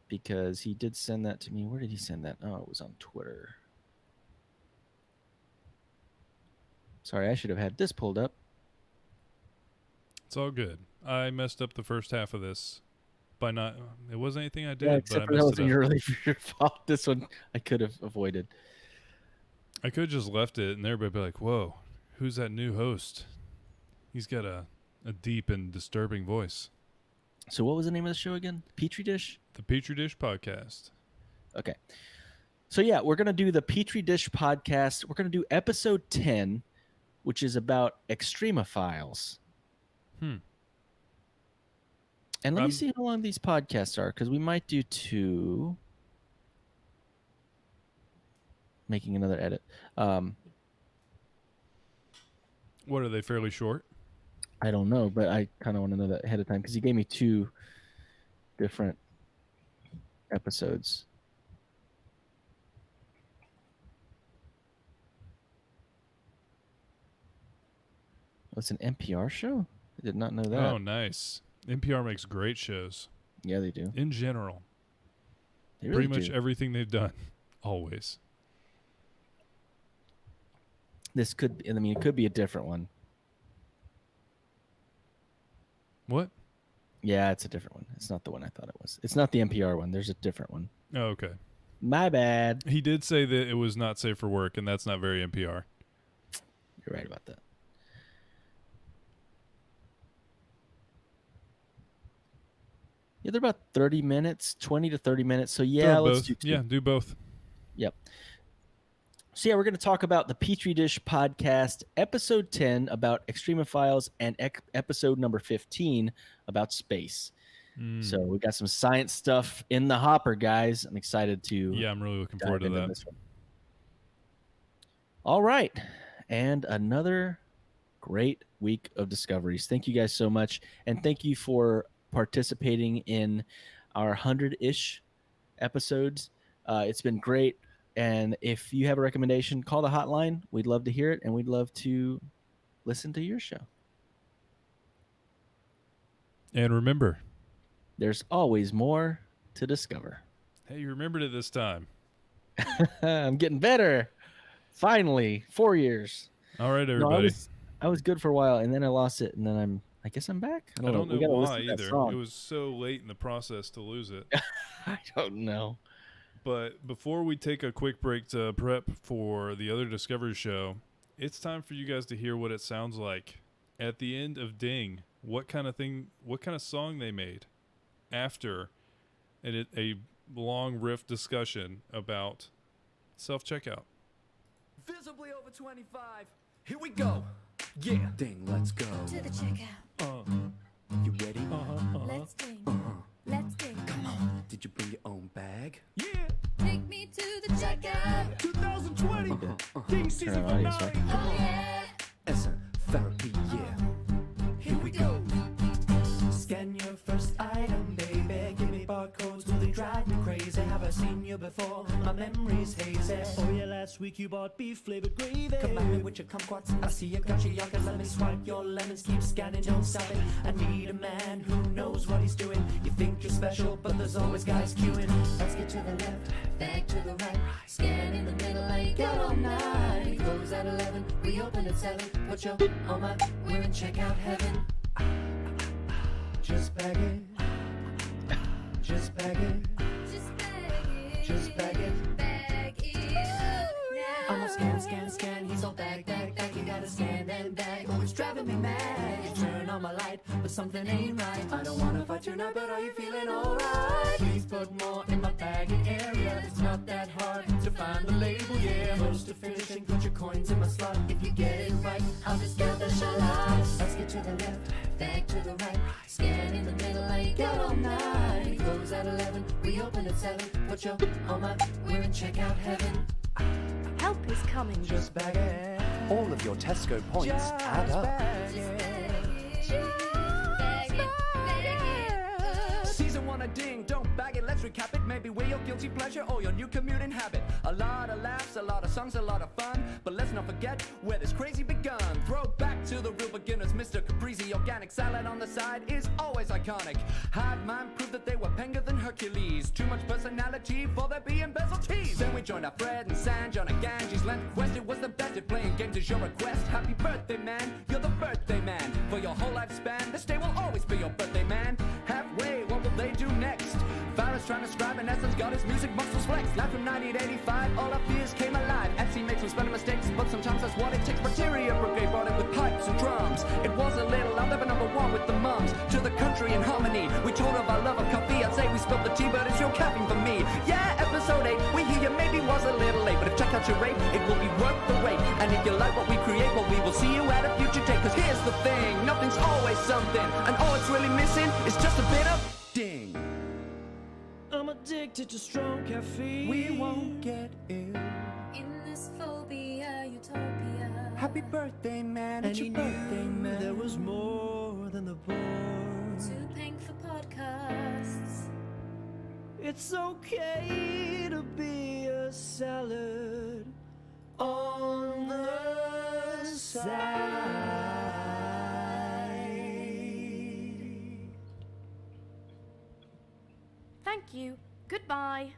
because he did send that to me. Where did he send that? Oh, it was on Twitter. Sorry, I should have had this pulled up.
It's all good. I messed up the first half of this by not. It wasn't anything I did,
Yeah,
but
except
I
for that
messed
wasn't
it up.
really your fault. This one I could have avoided.
I could have just left it, and everybody be like, "Whoa, who's that new host? He's got a deep and disturbing voice."
So what was the name of the show again? Petri Dish?
The Petri Dish Podcast.
Okay. So yeah, we're going to do the Petri Dish Podcast. We're going to do episode 10, which is about extremophiles. And let me see how long these podcasts are, because we might do 2. Making another edit.
What, are they fairly short?
I don't know, but I kind of want to know that ahead of time, because he gave me 2 different episodes. Oh, it's an NPR show? I did not know that.
Oh, nice. NPR makes great shows.
Yeah, they do.
In general.
They really
Pretty much
do.
everything they've done. Always.
This could be, I mean, it could be a different one.
What?
Yeah, it's a different one. It's not the one I thought it was. It's not the NPR one. There's a different one.
Oh, okay.
My bad.
He did say that it was not safe for work, and that's not very NPR.
You're right about that. Yeah, they're about 30 minutes, 20 to 30 minutes. So yeah, let's do 2.
Yeah, do both.
Yep. So yeah, we're going to talk about the Petri Dish Podcast, episode 10 about extremophiles, and episode number 15 about space. So we got some science stuff in the hopper, guys. I'm excited to.
Yeah, I'm really looking forward to that.
This one. All right, and another great week of discoveries. Thank you guys so much, and thank you for participating in our 100-ish episodes. It's been great. And if you have a recommendation, call the hotline. We'd love to hear it, and we'd love to listen to your show.
And remember,
there's always more to discover.
Hey, you remembered it this time.
I'm getting better. Finally, 4 years.
All right, everybody.
No, I was good for a while, and then I lost it, and then I guess I'm back.
I don't know why either. It was so late in the process to lose it.
I don't know.
But before we take a quick break to prep for the other Discovery show, it's time for you guys to hear what it sounds like at the end of Ding. What kind of song they made after a long riff discussion about self-checkout.
Visibly over 25. Here we go. Yeah. Ding, let's go.
To the checkout.
You ready?
Let's ding. Let's ding.
Come on. Did you bring your own bag? Yeah.
Take me to the checkout.
2020. Ding season
Turn on audience, right?
Oh yeah.
Essence therapy, yeah. Here we go. Scan your first item, baby. Give me barcodes, will they drive me crazy? Have I seen you before? My memory's hazy.
Oh yeah, last week you bought beef flavored gravy.
Come at me with your kumquats. I see you got your yucca. Let me swipe your lemons. Keep scanning, don't stop it. I need a man who knows what he's doing. You think you're special, but there's always guys queuing.
Let's get to the left, back to the right. Scan in the middle, like got all night. We close at 11, we open at 7. Put your on my, we're in checkout heaven.
Just bag it. Just bag it.
Just bag it.
Just bag it.
Bag it up now.
I'm a scan. He's all bag. You gotta scan and bag. Oh, it's driving me mad. You turn on my light, but something ain't right. I don't wanna fight tonight, but are you feeling alright? Please put more in my bagging area. It's not that hard to find the label, yeah. Most efficient, put your coins in my slot. If you get it right, I'll just get the shot.
Let's get to the left, back to the right. Scan in the middle, like got all night. We close at 11, we open at 7. Put your on my, we're in checkout heaven.
Help is coming.
Just bag it. All of your Tesco points add up.
Bag it, bag it up.
Season 1,
recap it. Maybe we're your guilty pleasure or your new commuting habit. A lot of laughs, a lot of songs, a lot of fun. But let's not forget where this crazy begun. Throw back to the real beginners, Mr. Caprese. Organic salad on the side is always iconic. Hive mind proved that they were Penga than Hercules. Too much personality for there being bezel tees. Then we joined our Fred and Sanj on a Ganges length quest. It was the best at playing games as your request. Happy birthday, man. You're the birthday man. For your whole lifespan, this day will always be your birthday, man. Halfway, what will they do next? Farrah's trying to scribe and Essence got his music muscles flexed. Live from 1985, all our fears came alive. FC makes some spelling mistakes, but sometimes that's what it takes. Bacteria Brigade brought it with pipes and drums. It was a little out there, but number one with the mums. To the country in harmony, we told of our love of coffee. I'd say we spilled the tea, but it's your caffeine for me. Yeah, episode 8, we hear you maybe was a little late, but if check out your rate, it will be worth the wait. And if you like what we create, well, we will see you at a future date. Cause here's the thing, nothing's always something, and all it's really missing is just a bit of ding.
I'm addicted to strong caffeine.
We won't get ill.
In this phobia utopia.
Happy birthday, man.
And
It's
he
your birthday,
knew
man.
there was more than the board.
Too pink for podcasts.
It's okay to be a salad on the side.
Thank you. Goodbye.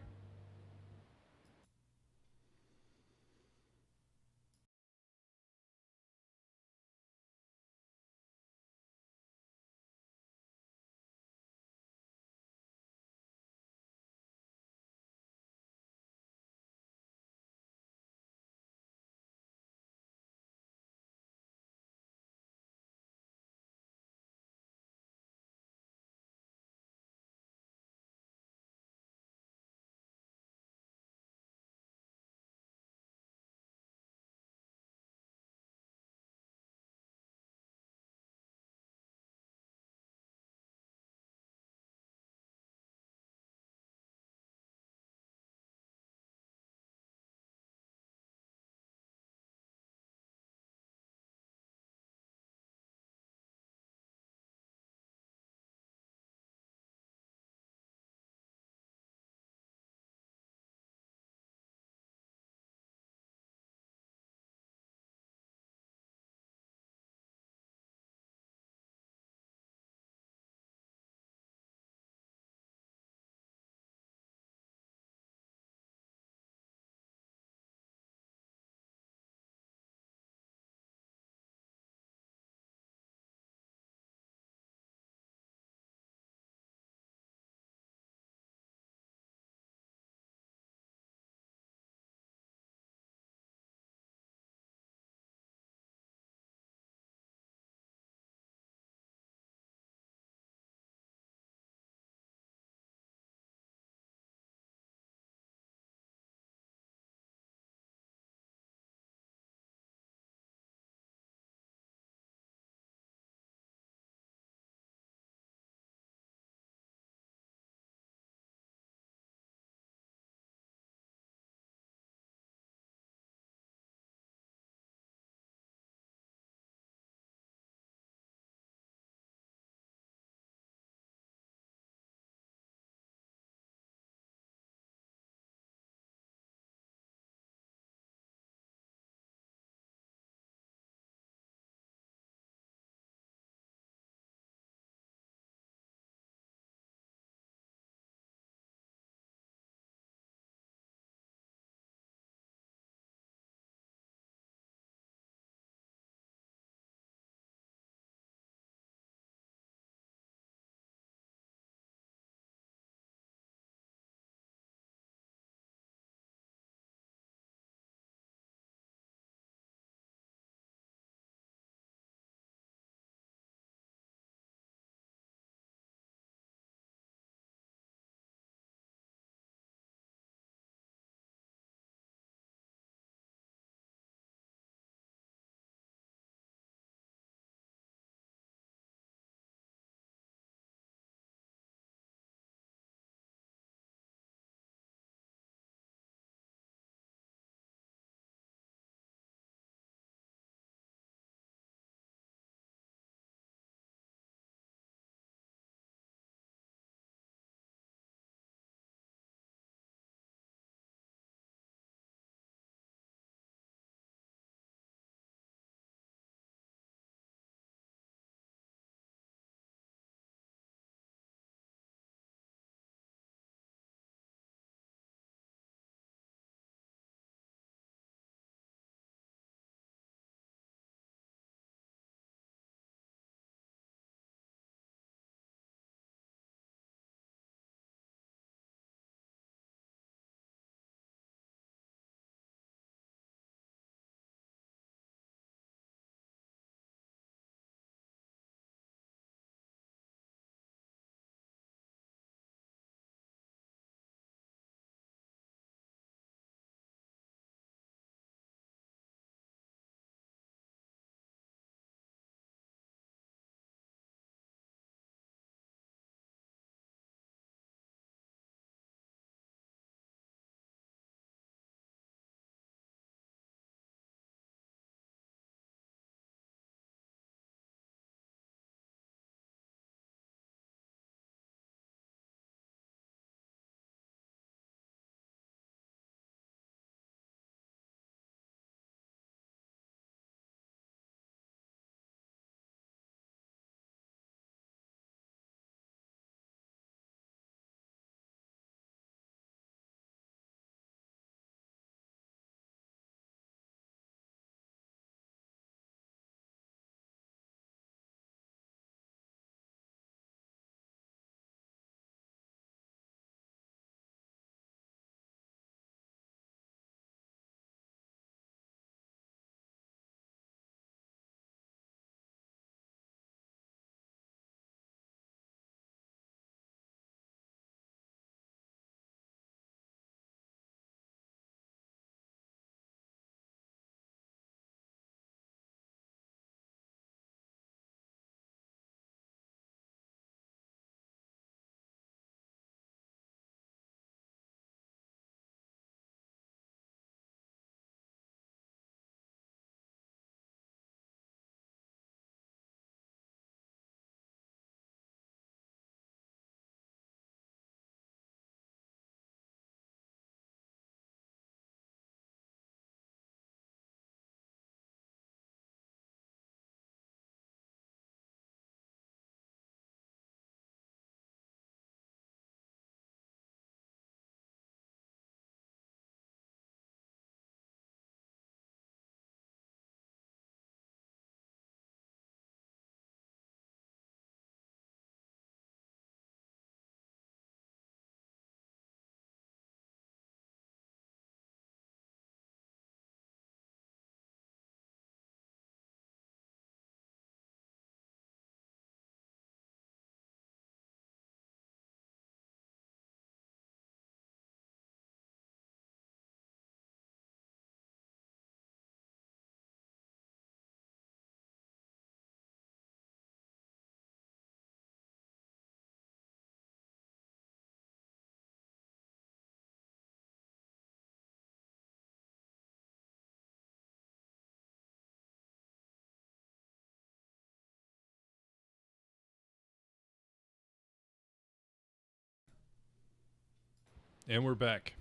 And we're back.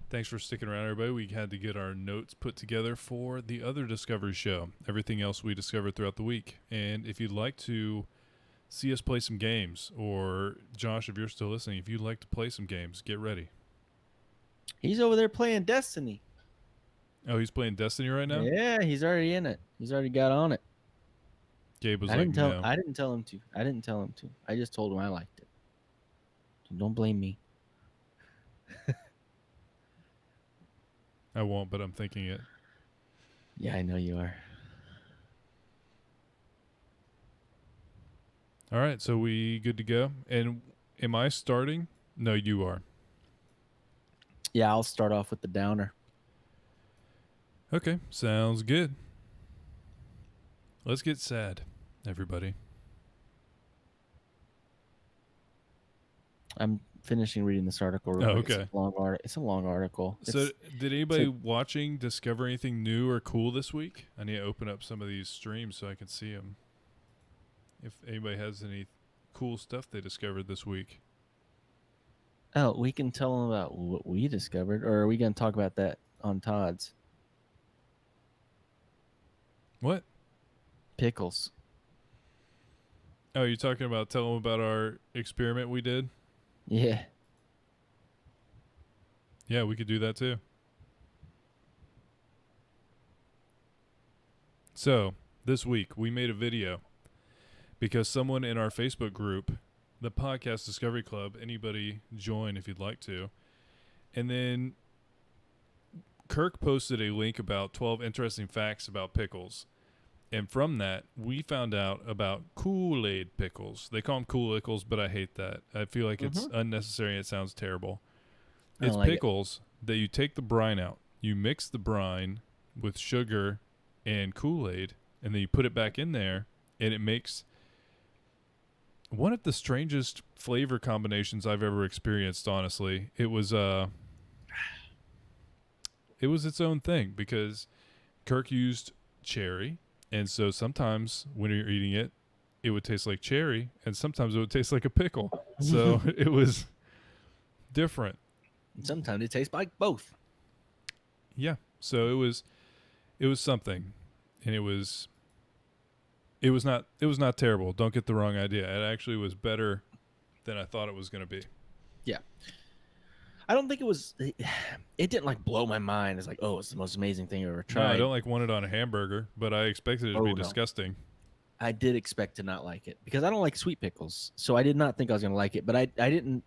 Thanks for sticking around, everybody. We had to get our notes put together for the other Discovery show, everything else we discovered throughout the week. And if you'd like to see us play some games, or Josh, if you're still listening, if you'd like to play some games, get ready.
He's over there playing Destiny.
Oh, he's playing Destiny right now?
Yeah, he's already in it. He's already got on it.
Gabe was
I
like,
didn't tell.
no.
I didn't tell him to. I just told him I liked it. So don't blame me.
I won't, but I'm thinking it.
Yeah, I know you are.
All right, so we good to go? And am I starting? No, you are.
Yeah, I'll start off with the downer.
Okay, sounds good. Let's get sad, everybody.
I'm finishing reading this article.
Oh,
quick.
okay.
It's a long article.
So, did anybody watching discover anything new or cool this week? I need to open up some of these streams so I can see them. If anybody has any cool stuff they discovered this week.
Oh, we can tell them about what we discovered, or are we going to talk about that on Todd's?
What?
Pickles.
Oh, you're talking about tell them about our experiment we did?
Yeah.
Yeah, we could do that too. So, this week we made a video because someone in our Facebook group, the Podcast Discovery Club, anybody join if you'd like to. And then Kirk posted a link about 12 interesting facts about pickles. And from that, we found out about Kool-Aid pickles. They call them Kool-Ickles, but I hate that. I feel like it's unnecessary and it sounds terrible. It's
like
pickles that you take the brine out. You mix the brine with sugar and Kool-Aid, and then you put it back in there, and it makes one of the strangest flavor combinations I've ever experienced, honestly. It was its own thing because Kirk used cherry, and so sometimes when you're eating it, it would taste like cherry, and sometimes it would taste like a pickle. So it was different.
Sometimes it tastes like both.
Yeah. So it was something, and it was not terrible. Don't get the wrong idea. It actually was better than I thought it was going to be.
Yeah. I don't think it didn't like blow my mind. It's like, oh, it's the most amazing thing I've ever tried.
No, I don't like want it on a hamburger, but I expected it to be disgusting.
I did expect to not like it because I don't like sweet pickles. So I did not think I was going to like it, but I didn't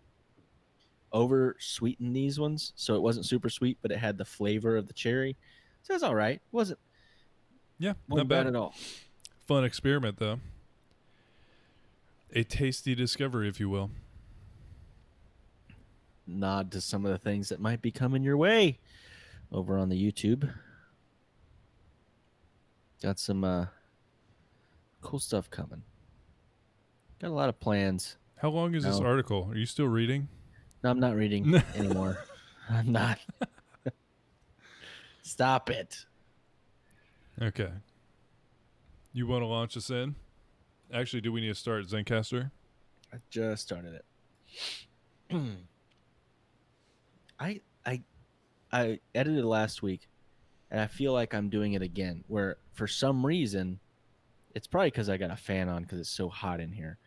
over sweeten these ones. So it wasn't super sweet, but it had the flavor of the cherry. So it's all right. Wasn't
not
bad at all.
Fun experiment, though. A tasty discovery, if you will.
Nod to some of the things that might be coming your way over on the YouTube. Got some cool stuff coming. Got a lot of plans.
How long is this article? Are you still reading?
No, I'm not reading anymore. I'm not. Stop it.
Okay. You want to launch us in? Actually, do we need to start Zencaster?
I just started it. I edited last week, and I feel like I'm doing it again, where for some reason, it's probably because I got a fan on because it's so hot in here.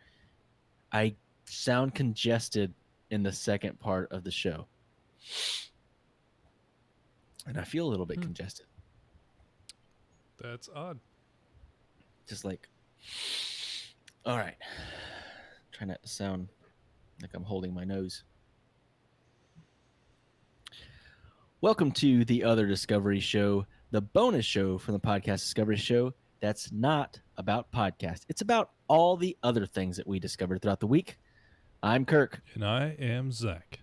I sound congested in the second part of the show. And I feel a little bit congested.
That's odd.
Just like, all right. Try not to sound like I'm holding my nose. Welcome to the Other Discovery Show, the bonus show from the Podcast Discovery Show that's not about podcast. It's about all the other things that we discovered throughout the week. I'm Kirk.
And I am Zach.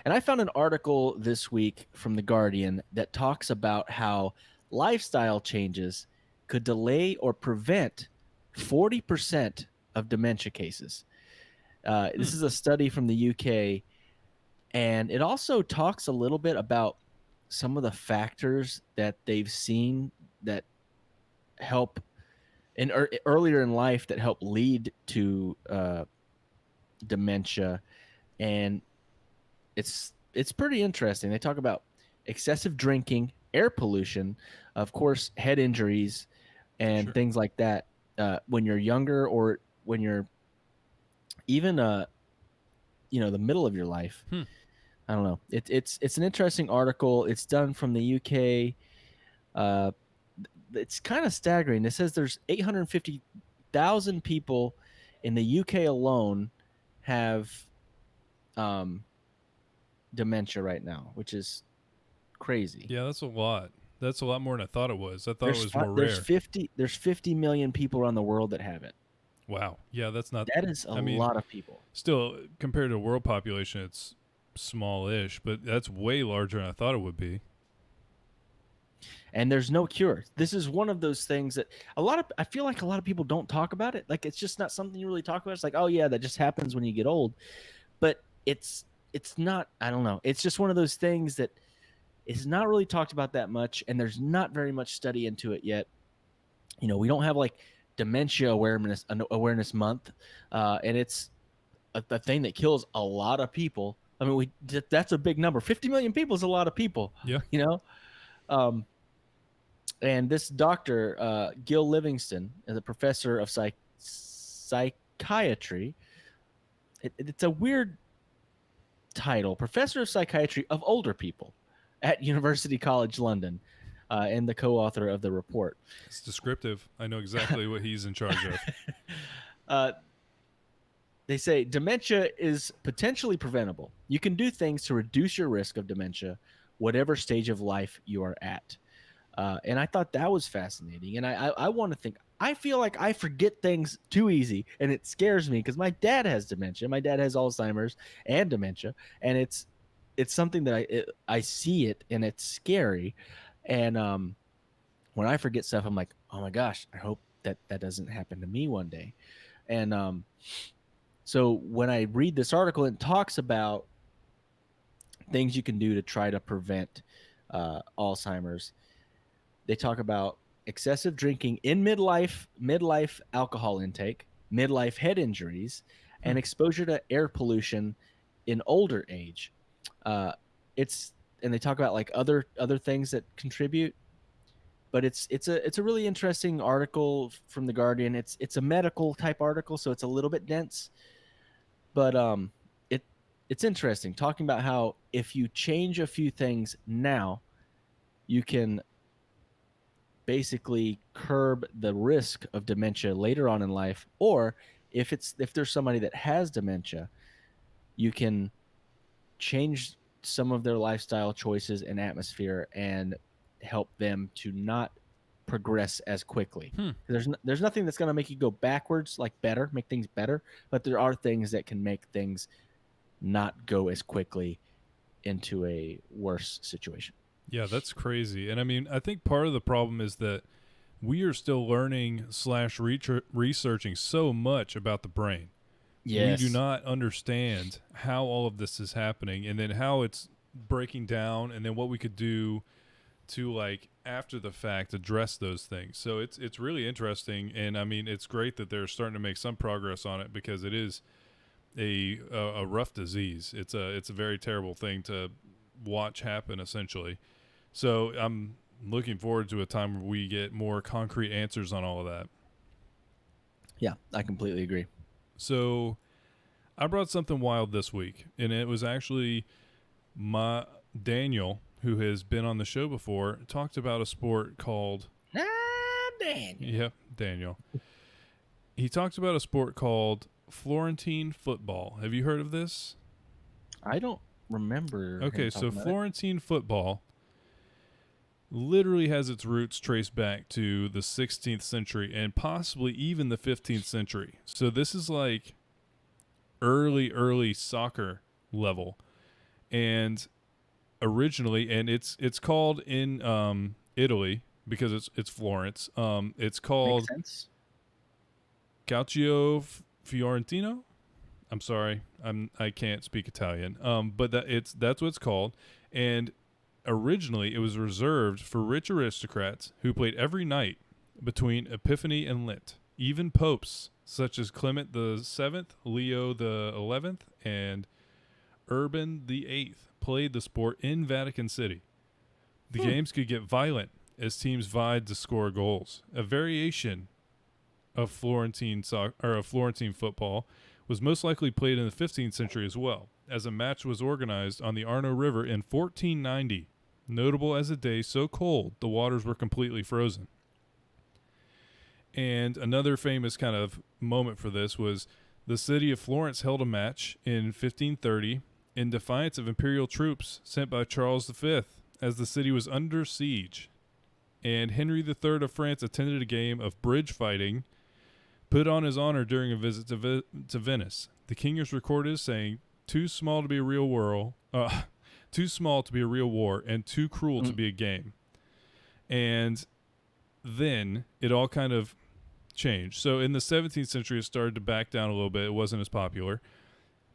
And I found an article this week from The Guardian that talks about how lifestyle changes could delay or prevent 40% of dementia cases. This is a study from the UK, and it also talks a little bit about some of the factors that they've seen that help earlier in life that help lead to dementia. And it's pretty interesting. They talk about excessive drinking, air pollution, of course, head injuries, and
Sure.
things like that. When you're younger, or when you're even the middle of your life.
Hmm.
I don't know. It's an interesting article. It's done from the UK. It's kind of staggering. It says there's 850,000 people in the UK alone have dementia right now, which is crazy.
Yeah, that's a lot. That's a lot more than I thought it was. I thought it was more
There's
rare.
50 million people around the world that have it.
Wow. Yeah, that's not.
That is a lot of people.
Still, compared to world population, it's small-ish, but that's way larger than I thought it would be.
And there's no cure. This is one of those things that I feel like a lot of people don't talk about it. Like, it's just not something you really talk about. It's like, oh yeah, that just happens when you get old. But it's not, I don't know. It's just one of those things that is not really talked about that much, and there's not very much study into it yet. We don't have like dementia awareness month, and it's a thing that kills a lot of people. I mean, that's a big number. 50 million people is a lot of people.
Yeah.
And this doctor, Gil Livingston, is a professor of psychiatry. It's a weird title, professor of psychiatry of older people at University College London, and the co-author of the report.
It's descriptive. I know exactly what he's in charge of.
They say dementia is potentially preventable. You can do things to reduce your risk of dementia, whatever stage of life you are at. And I thought that was fascinating. And I want to think, I feel like I forget things too easy, and it scares me because my dad has dementia. My dad has Alzheimer's and dementia, and it's something that I see it, and it's scary. And when I forget stuff, I'm like, oh my gosh, I hope that doesn't happen to me one day. And so when I read this article, it talks about things you can do to try to prevent Alzheimer's. They talk about excessive drinking in midlife alcohol intake, midlife head injuries, and exposure to air pollution in older age. And they talk about like other things that contribute, but it's a really interesting article from The Guardian. It's a medical type article, so it's a little bit dense, but it's interesting, talking about how if you change a few things now, you can basically curb the risk of dementia later on in life. Or if there's somebody that has dementia, you can change some of their lifestyle choices and atmosphere and help them to not progress as quickly. There's nothing that's going to make you go backwards, like make things better, but there are things that can make things not go as quickly into a worse situation.
Yeah, that's crazy. And I mean, I think part of the problem is that we are still learning / researching so much about the brain.
Yes.
We do not understand how all of this is happening, and then how it's breaking down, and then what we could do to, like, after the fact, address those things. So it's really interesting. And I mean, it's great that they're starting to make some progress on it, because it is a rough disease. It's a very terrible thing to watch happen, essentially. So I'm looking forward to a time where we get more concrete answers on all of that.
Yeah, I completely agree.
So I brought something wild this week, and it was actually Daniel, who has been on the show before, talked about a sport called
Daniel.
Yeah, Daniel. He talked about a sport called Florentine football. Have you heard of this?
I don't remember.
Okay, so Florentine football literally has its roots traced back to the 16th century and possibly even the 15th century. So this is like early soccer level. And originally, and it's called in Italy, because it's Florence. It's called Calcio Fiorentino. I'm sorry, I can't speak Italian. But that's what it's called. And originally, it was reserved for rich aristocrats who played every night between Epiphany and Lent. Even popes such as Clement the VII, Leo the XI, and Urban VIII played the sport in Vatican City. The games could get violent as teams vied to score goals. A variation of Florentine football was most likely played in the 15th century as well, as a match was organized on the Arno River in 1490, notable as a day so cold the waters were completely frozen. And another famous kind of moment for this was the city of Florence held a match in 1530 in defiance of imperial troops sent by Charles V as the city was under siege. And Henry III of France attended a game of bridge fighting put on his honor during a visit to Venice. The king is recorded as saying, too small to be a real war, and too cruel to be a game. And then it all kind of changed. So in the 17th century, it started to back down a little bit. It wasn't as popular.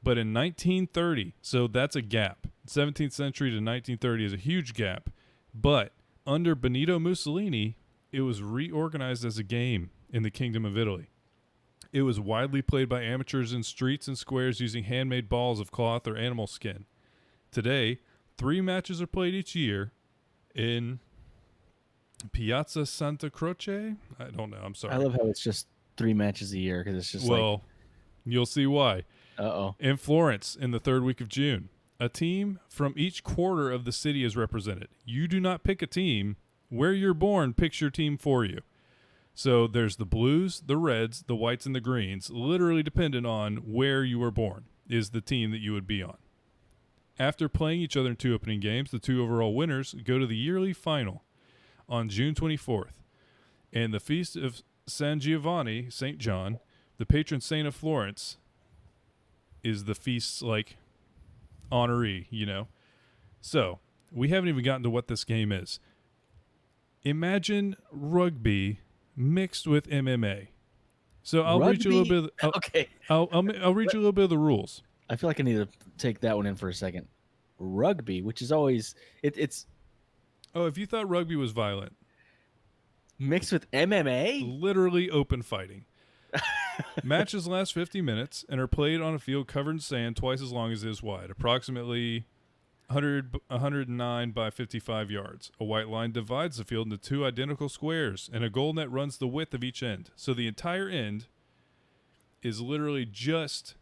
But in 1930, so that's a gap. 17th century to 1930 is a huge gap. But under Benito Mussolini, it was reorganized as a game in the Kingdom of Italy. It was widely played by amateurs in streets and squares using handmade balls of cloth or animal skin. Today, 3 matches are played each year in Piazza Santa Croce. I don't know. I'm sorry.
I love how it's just 3 matches a year because it's just
you'll see why.
Uh-oh.
In Florence in the 3rd week of June, a team from each quarter of the city is represented. You do not pick a team. Where you're born picks your team for you. So there's the blues, the reds, the whites, and the greens, literally dependent on where you were born is the team that you would be on. After playing each other in 2 opening games, the 2 overall winners go to the yearly final on June 24th. And the feast of San Giovanni, St. John, the patron saint of Florence, is the feast's honoree, So we haven't even gotten to what this game is. Imagine rugby mixed with MMA. So I'll read you a little bit. I'll read you a little bit of the rules.
I feel like I need to take that one in for a second. Rugby, which is always it's
Oh, if you thought rugby was violent,
mixed with MMA,
literally open fighting. Matches last 50 minutes and are played on a field covered in sand twice as long as it is wide, approximately 109 by 55 yards. A white line divides the field into 2 identical squares, and a goal net runs the width of each end. So the entire end is literally just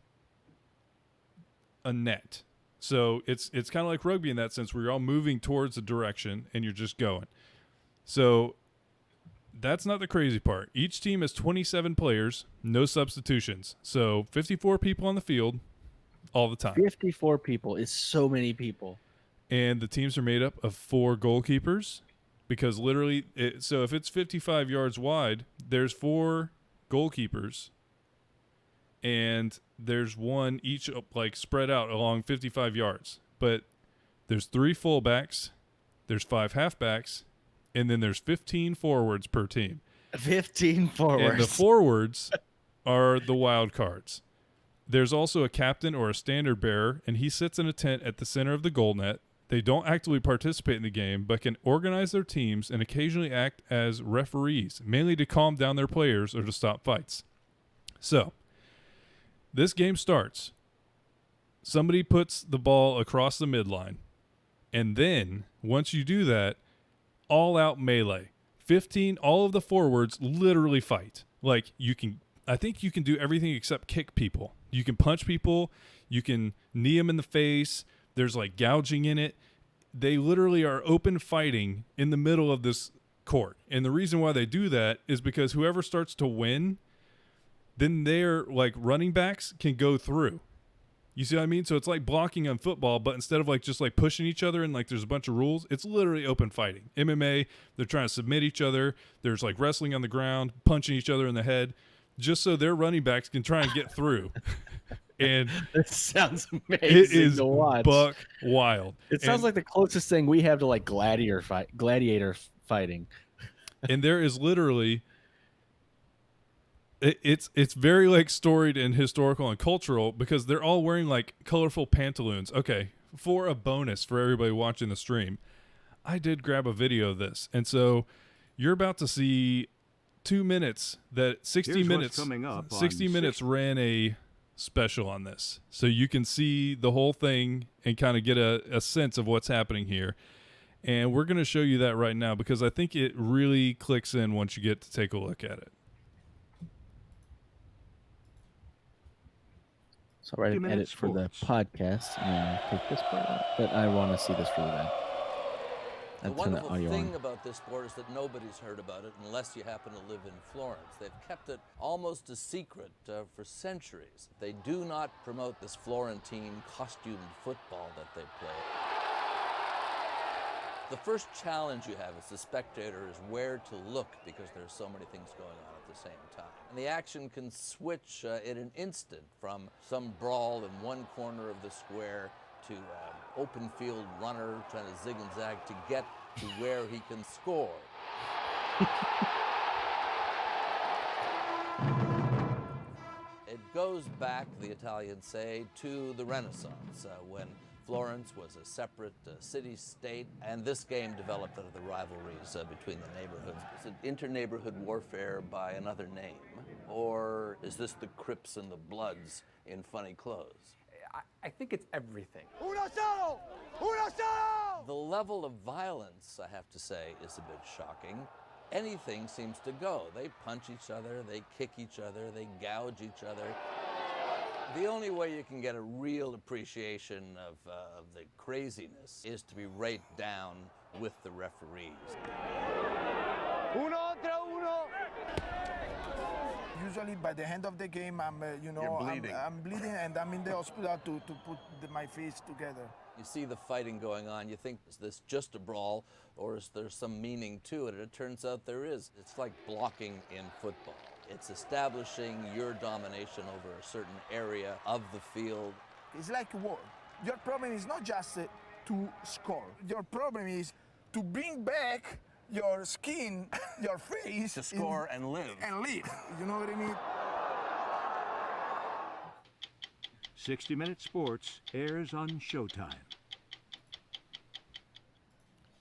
a net. So it's kind of like rugby in that sense, where you're all moving towards a direction and you're just going. So that's not the crazy part. Each team has 27 players, no substitutions. So 54 people on the field all the time.
54 people is so many people.
And the teams are made up of 4 goalkeepers because literally, so if it's 55 yards wide, there's 4 goalkeepers and there's 1 each spread out along 55 yards. But there's 3 fullbacks, there's 5 halfbacks, and then there's 15 forwards per team.
15 forwards.
And the forwards are the wild cards. There's also a captain or a standard bearer, and he sits in a tent at the center of the goal net. They don't actively participate in the game, but can organize their teams and occasionally act as referees, mainly to calm down their players or to stop fights. So, this game starts. Somebody puts the ball across the midline, and then, once you do that, all-out melee. 15, all of the forwards literally fight. I think you can do everything except kick people. You can punch people. You can knee them in the face. There's gouging in it. They literally are open fighting in the middle of this court. And the reason why they do that is because whoever starts to win, then their running backs can go through. You see what I mean? So it's like blocking on football, but instead of just pushing each other and there's a bunch of rules, it's literally open fighting. MMA, they're trying to submit each other. There's wrestling on the ground, punching each other in the head, just so their running backs can try and get through. And
that sounds amazing.
It is
to watch.
buck wild.
It sounds like the closest thing we have to gladiator fighting.
And there is literally it's very storied and historical and cultural because they're all wearing colorful pantaloons. Okay, for a bonus for everybody watching the stream, I did grab a video of this, and so you're about to see 2 minutes that 60
Here's
minutes
what's coming up
60
on
minutes ran a special on this, so you can see the whole thing and kind of get a sense of what's happening here. And we're going to show you that right now because I think it really clicks in once you get to take a look at it.
So I'll write an edit for the podcast and take this part out. But I want to see this really bad.
The wonderful thing about this sport is that nobody's heard about it unless you happen to live in Florence. They've kept it almost a secret for centuries. They do not promote this Florentine costumed football that they play. The first challenge you have as a spectator is where to look because there's so many things going on at the same time. And the action can switch in an instant from some brawl in one corner of the square to open field runner trying to zig and zag to get to where he can score. It goes back, the Italians say, to the Renaissance when Florence was a separate city-state, and this game developed out of the rivalries between the neighborhoods. Is it inter-neighborhood warfare by another name? Or is this the Crips and the Bloods in funny clothes?
I think it's everything.
The level of violence, I have to say, is a bit shocking. Anything seems to go. They punch each other, they kick each other, they gouge each other. The only way you can get a real appreciation of the craziness is to be right down with the referees.
Usually by the end of the game, I'm bleeding and I'm in the hospital to put my face together.
You see the fighting going on, you think, is this just a brawl or is there some meaning to it? And it turns out there is. It's like blocking in football. It's establishing your domination over a certain area of the field.
It's like a war. Your problem is not just to score. Your problem is to bring back your skin, your face.
To score and live.
And live. You know what I mean?
60 Minute Sports airs on Showtime.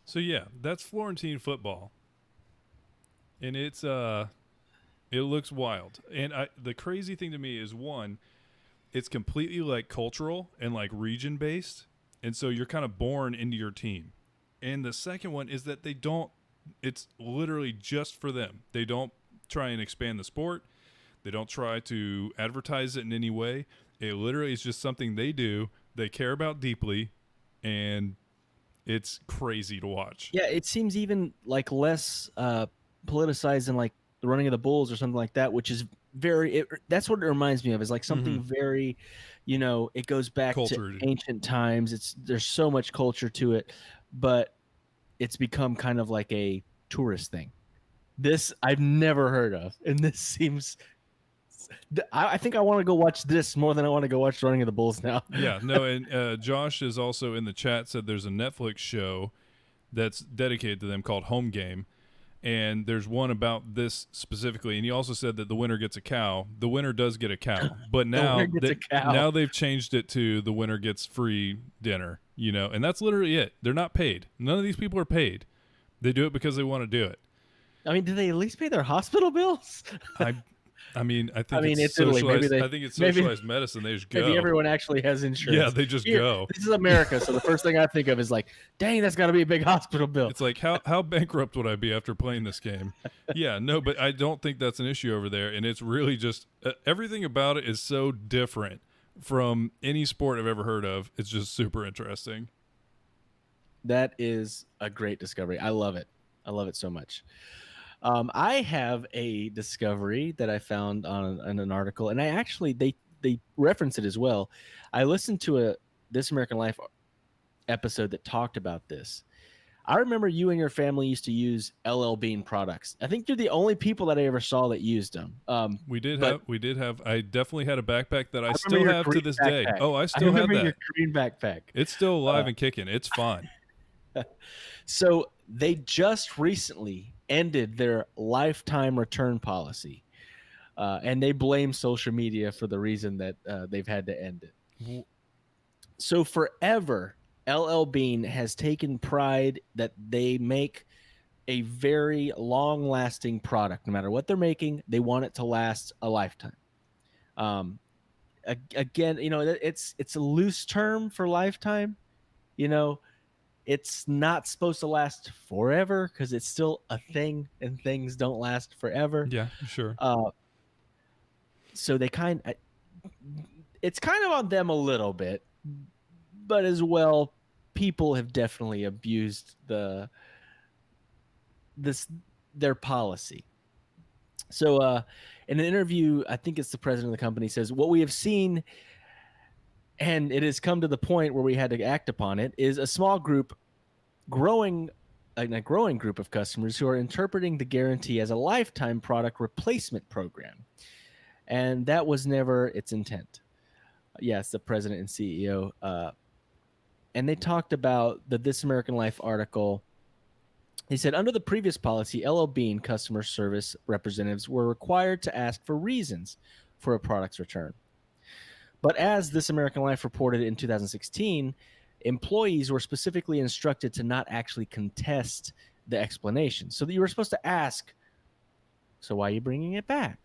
So yeah, that's Florentine football. And it's it looks wild. And the crazy thing to me is, one, it's completely like cultural and like region based. And so you're kind of born into your team. And the second one is that it's literally just for them. They don't try and expand the sport. They don't try to advertise it in any way. It literally is just something they do. They care about deeply, and it's crazy to watch.
Yeah, it seems even like less politicized than like the running of the bulls or something like that, which is that's what it reminds me of, is like something very, it goes back to ancient times. There's so much culture to it, but it's become kind of like a tourist thing. This I've never heard of, and this seems. I think I want to go watch this more than I want to go watch Running of the Bulls now.
Yeah, no, and Josh is also in the chat said there's a Netflix show that's dedicated to them called Home Game, and there's one about this specifically. And he also said that the winner gets a cow. The winner does get a cow, but now now they've changed it to the winner gets free dinner. And that's literally it. They're not paid. None of these people are paid. They do it because they want to do it.
I mean, do they at least pay their hospital bills?
I think it's socialized. I think it's socialized medicine. They just go.
Maybe everyone actually has insurance.
Yeah, they just go.
This is America, so the first thing I think of is like, dang, that's got to be a big hospital bill.
It's like, how bankrupt would I be after playing this game? Yeah, no, but I don't think that's an issue over there, and it's really just everything about it is so different from any sport I've ever heard of. It's just super interesting.
That is a great discovery. I love it. I love it so much. I have a discovery that I found on an article, and they reference it as well. I listened to a This American Life episode that talked about this. I remember you and your family used to use LL Bean products. I think you're the only people that I ever saw that used them.
We did have. I definitely had a backpack that I still have to this day. Oh, I still have that.
Your green backpack.
It's still alive and kicking. It's fun.
So they just recently ended their lifetime return policy, and they blame social media for the reason that they've had to end it. So forever, LL Bean has taken pride that they make a very long-lasting product. No matter what they're making, they want it to last a lifetime. again, it's a loose term for lifetime. It's not supposed to last forever because it's still a thing, and things don't last forever.
Yeah, sure.
So it's kind of on them a little bit, but as well, people have definitely abused their policy. So in an interview, I think it's the president of the company says, what we have seen, and it has come to the point where we had to act upon it, is a small group a growing group of customers who are interpreting the guarantee as a lifetime product replacement program. And that was never its intent. Yes, the president and CEO. And they talked about the This American Life article. He said, under the previous policy, LL Bean customer service representatives were required to ask for reasons for a product's return. But as This American Life reported in 2016, employees were specifically instructed to not actually contest the explanation. So that you were supposed to ask, so why are you bringing it back?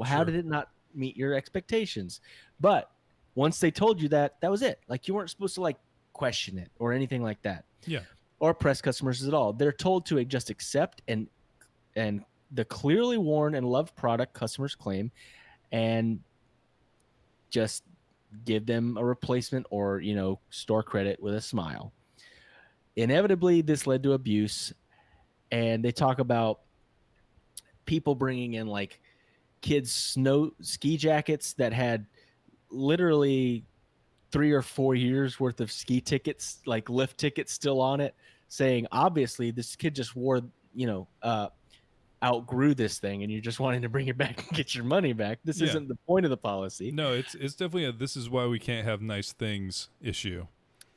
How
Sure.
did it not meet your expectations? But once they told you that, that was it. Like, you weren't supposed to like question it or anything like that.
Yeah.
Or press customers at all. They're told to just accept and the clearly worn and loved product customers claim, and just give them a replacement or store credit with a smile. Inevitably, this led to abuse, and they talk about people bringing in like kids' ski jackets that had literally 3 or 4 years worth of ski tickets, like lift tickets, still on it, saying obviously this kid just outgrew this thing, and you're just wanting to bring it back and get your money back. This isn't the point of the policy.
No, it's definitely this is why we can't have nice things issue.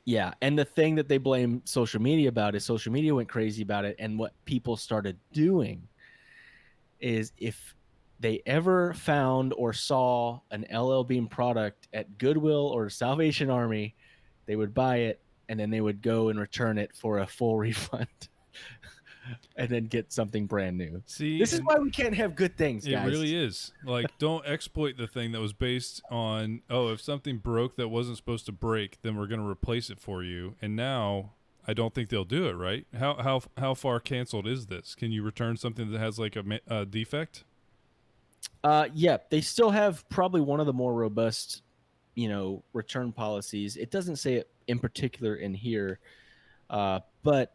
Yeah, and the thing that they blame social media about is social media went crazy about it, and what people started doing is if they ever found or saw an LL Bean product at Goodwill or Salvation Army, they would buy it, and then they would go and return it for a full refund and then get something brand new.
See,
this is why we can't have good things, guys.
It really is. Like, don't exploit the thing that was based on, if something broke that wasn't supposed to break, then we're going to replace it for you. And now I don't think they'll do it, right? How far canceled is this? Can you return something that has like a defect?
Yeah, they still have probably one of the more robust, return policies. It doesn't say it in particular in here, but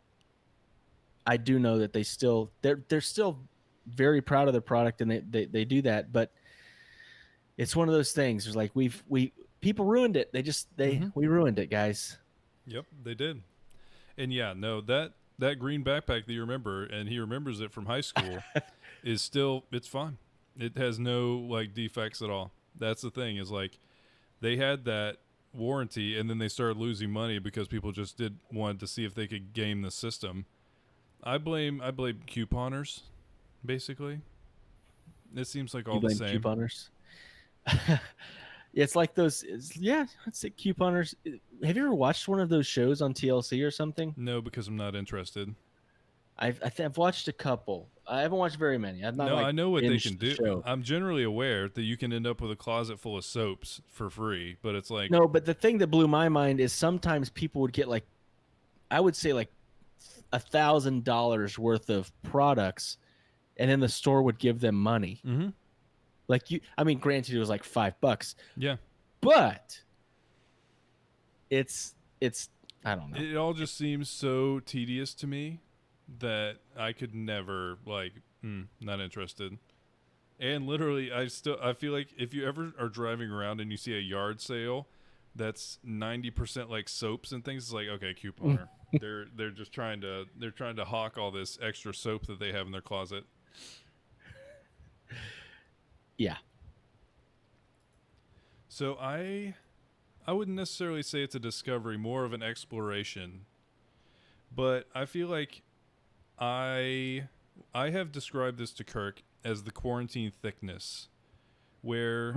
I do know that they're still very proud of their product, and they do that. But it's one of those things. There's like people ruined it. We ruined it, guys.
Yep, they did. And yeah, no, that green backpack that you remember, and he remembers it from high school, it's fine. It has no like defects at all. That's the thing, is like they had that warranty, and then they started losing money because people just wanted to see if they could game the system. I blame couponers, basically. It seems like all the same.
Couponers. It's like those. It's like couponers. Have you ever watched one of those shows on TLC or something?
No, because I'm not interested.
I've watched a couple. I haven't watched very many. I've not.
I know what they can do.
Show.
I'm generally aware that you can end up with a closet full of soaps for free, but it's like
no. But the thing that blew my mind is sometimes people would get like, I would say like $1,000 worth of products, and then the store would give them money.
Mm-hmm.
Like granted it was like $5.
Yeah,
but it's I don't know.
It all just seems so tedious to me that I could never not interested. And literally, I feel like if you ever are driving around and you see a yard sale that's 90% like soaps and things, it's like, okay, couponer. They're just trying to hawk all this extra soap that they have in their closet.
Yeah.
So I wouldn't necessarily say it's a discovery, more of an exploration. But I feel like I have described this to Kirk as the quarantine thickness, where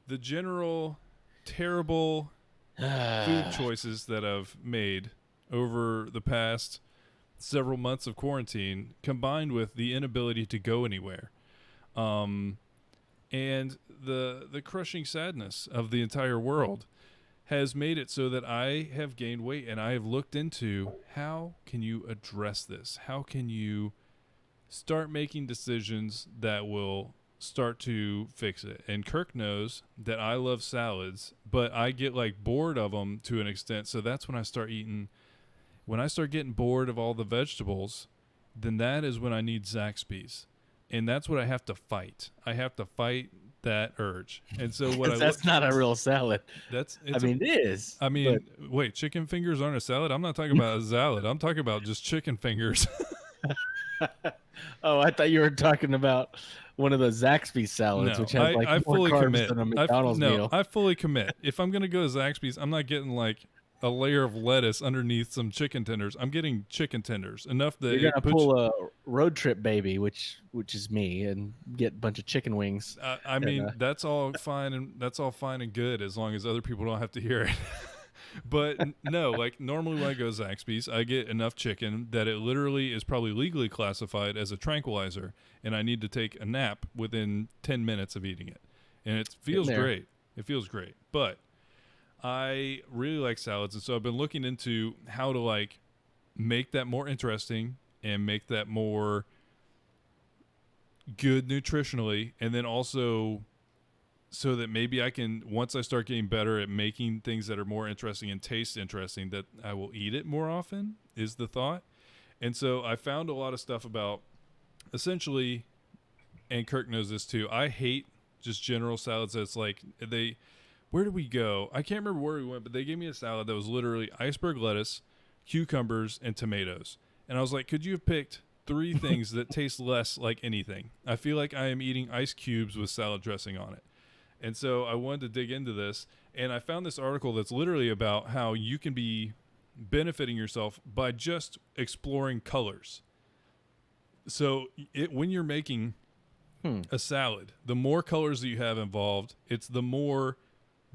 the general terrible food choices that I've made over the past several months of quarantine, combined with the inability to go anywhere, And the crushing sadness of the entire world has made it so that I have gained weight, and I have looked into how can you address this? How can you start making decisions that will start to fix it? And Kirk knows that I love salads, but I get like bored of them to an extent. So that's when I start eating. When I start getting bored of all the vegetables, then that is when I need Zaxby's. And that's what I have to fight. I have to fight that urge. And so what
that's not a real salad.
It is. I mean, wait, chicken fingers aren't a salad? I'm not talking about a salad. I'm talking about just chicken fingers.
Oh, I thought you were talking about one of those Zaxby's salads, which has like more
fully
carbs
commit.
than a McDonald's meal.
I fully commit. If I'm going to go to Zaxby's, I'm not getting like a layer of lettuce underneath some chicken tenders. I'm getting chicken tenders, enough that
you're gonna pull a road trip baby, which is me, and get a bunch of chicken wings.
I mean, that's all fine and good as long as other people don't have to hear it. But no, like normally when I go to Zaxby's, I get enough chicken that it literally is probably legally classified as a tranquilizer, and I need to take a nap within 10 minutes of eating it, and it feels great. It feels great, but I really like salads, and so I've been looking into how to like make that more interesting and make that more good nutritionally, and then also so that maybe I can, once I start getting better at making things that are more interesting and taste interesting, that I will eat it more often, is the thought. And so I found a lot of stuff about essentially, and Kirk knows this too, I hate just general salads that's like where did we go? I can't remember where we went, but they gave me a salad that was literally iceberg lettuce, cucumbers, and tomatoes. And I was like, could you have picked 3 things that taste less like anything? I feel like I am eating ice cubes with salad dressing on it. And so I wanted to dig into this, and I found this article that's literally about how you can be benefiting yourself by just exploring colors. So when you're making a salad, the more colors that you have involved, it's the more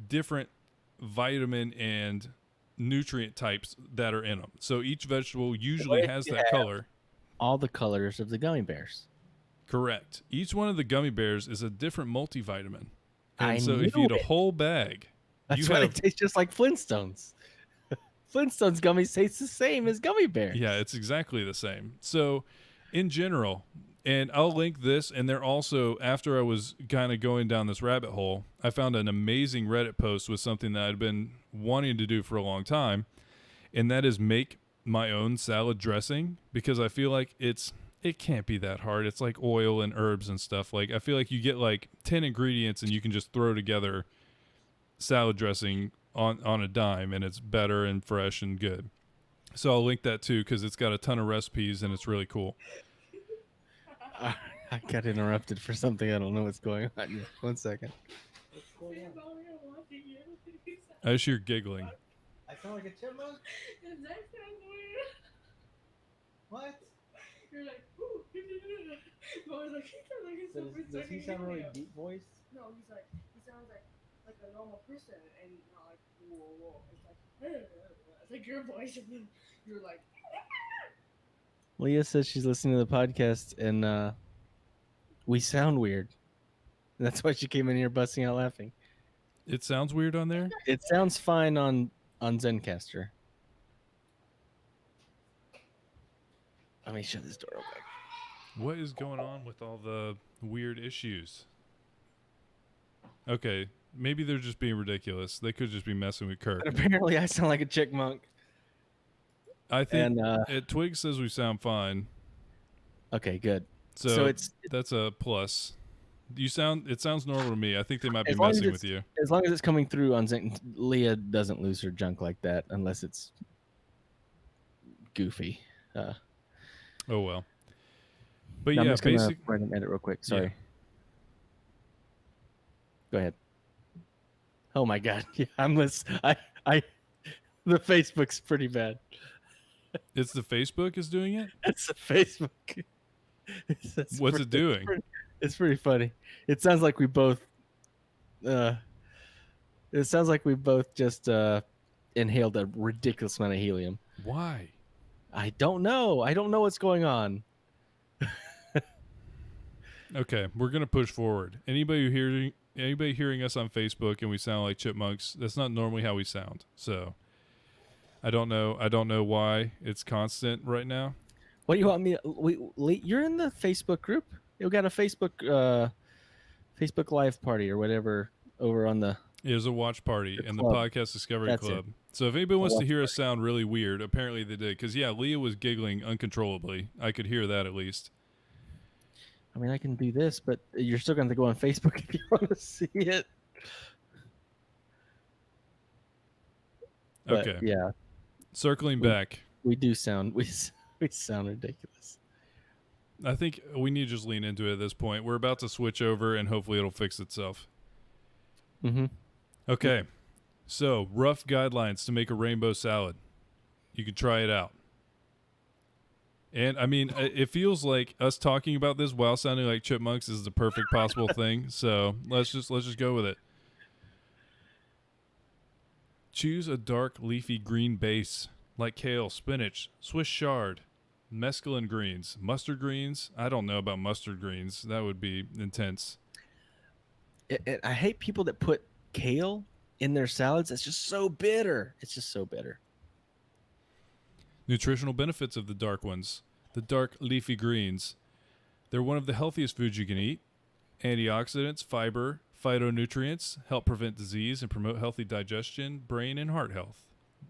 different vitamin and nutrient types that are in them. So each vegetable usually has that color.
All the colors of the gummy bears.
Correct. Each one of the gummy bears is a different multivitamin. And so
if
you eat a whole bag,
that's why it tastes just like Flintstones. Flintstones gummies taste the same as gummy bears.
Yeah, it's exactly the same. So in general, and I'll link this, and they're also, after I was kind of going down this rabbit hole, I found an amazing Reddit post with something that I'd been wanting to do for a long time, and that is make my own salad dressing, because I feel like it can't be that hard. It's like oil and herbs and stuff. Like I feel like you get like 10 ingredients and you can just throw together salad dressing on a dime, and it's better and fresh and good. So I'll link that too, because it's got a ton of recipes and it's really cool.
I got interrupted for something. I don't know what's going on. 1 second.
I just hear giggling.
I sound like a chipmunk? What?
You're like, ooh.
Does he sound really deep voiced?
No, he sounds like a normal person, and not like whoa. It's like your voice, and then you're like.
Leah says she's listening to the podcast, and we sound weird. That's why she came in here busting out laughing.
It sounds weird on there?
It sounds fine on Zencaster. Let me shut this door real quick.
What is going on with all the weird issues? Okay, maybe they're just being ridiculous. They could just be messing with Kirk.
But apparently I sound like a chickmunk.
I think Twig says we sound fine.
Okay, good.
So that's a plus. It sounds normal to me. I think they might be messing with you.
As long as it's coming through on Zen, Leah doesn't lose her junk like that unless it's goofy.
Oh well. But
no,
yeah,
I'm just gonna write an edit real quick. Sorry.
Yeah.
Go ahead. Oh my God! Yeah, the Facebook's pretty bad.
It's the Facebook is doing it?
It's the Facebook.
What's it doing?
It's pretty funny. It sounds like we both. It sounds like we both just inhaled a ridiculous amount of helium.
Why?
I don't know. I don't know what's going on.
Okay, we're gonna push forward. Anybody hearing us on Facebook and we sound like chipmunks, that's not normally how we sound. So I don't know why it's constant right now.
What do you want me? You're in the Facebook group. You got a Facebook Live party or whatever over on the.
It was a watch party
The
and the
club.
Podcast Discovery
That's
Club.
it.
So if anybody wants to
watch
hear us sound really weird, apparently they did. Because, yeah, Leah was giggling uncontrollably. I could hear that at least.
I mean, I can do this, but you're still going to go on Facebook if you want to see it. But,
Okay.
yeah.
Circling back.
We do sound we sound ridiculous.
I think we need to just lean into it at this point. We're about to switch over, and hopefully it'll fix itself.
Mm-hmm.
Okay. So, rough guidelines to make a rainbow salad. You can try it out. And, I mean, it feels like us talking about this while sounding like chipmunks is the perfect possible thing. So, let's just go with it. Choose a dark leafy green base like kale, spinach, Swiss chard, mesclun greens, mustard greens. I don't know about mustard greens. That would be intense.
I hate people that put kale in their salads. It's just so bitter. It's just so bitter.
Nutritional benefits of the dark ones. The dark leafy greens. They're one of the healthiest foods you can eat. Antioxidants, fiber, phytonutrients help prevent disease and promote healthy digestion, brain, and heart health.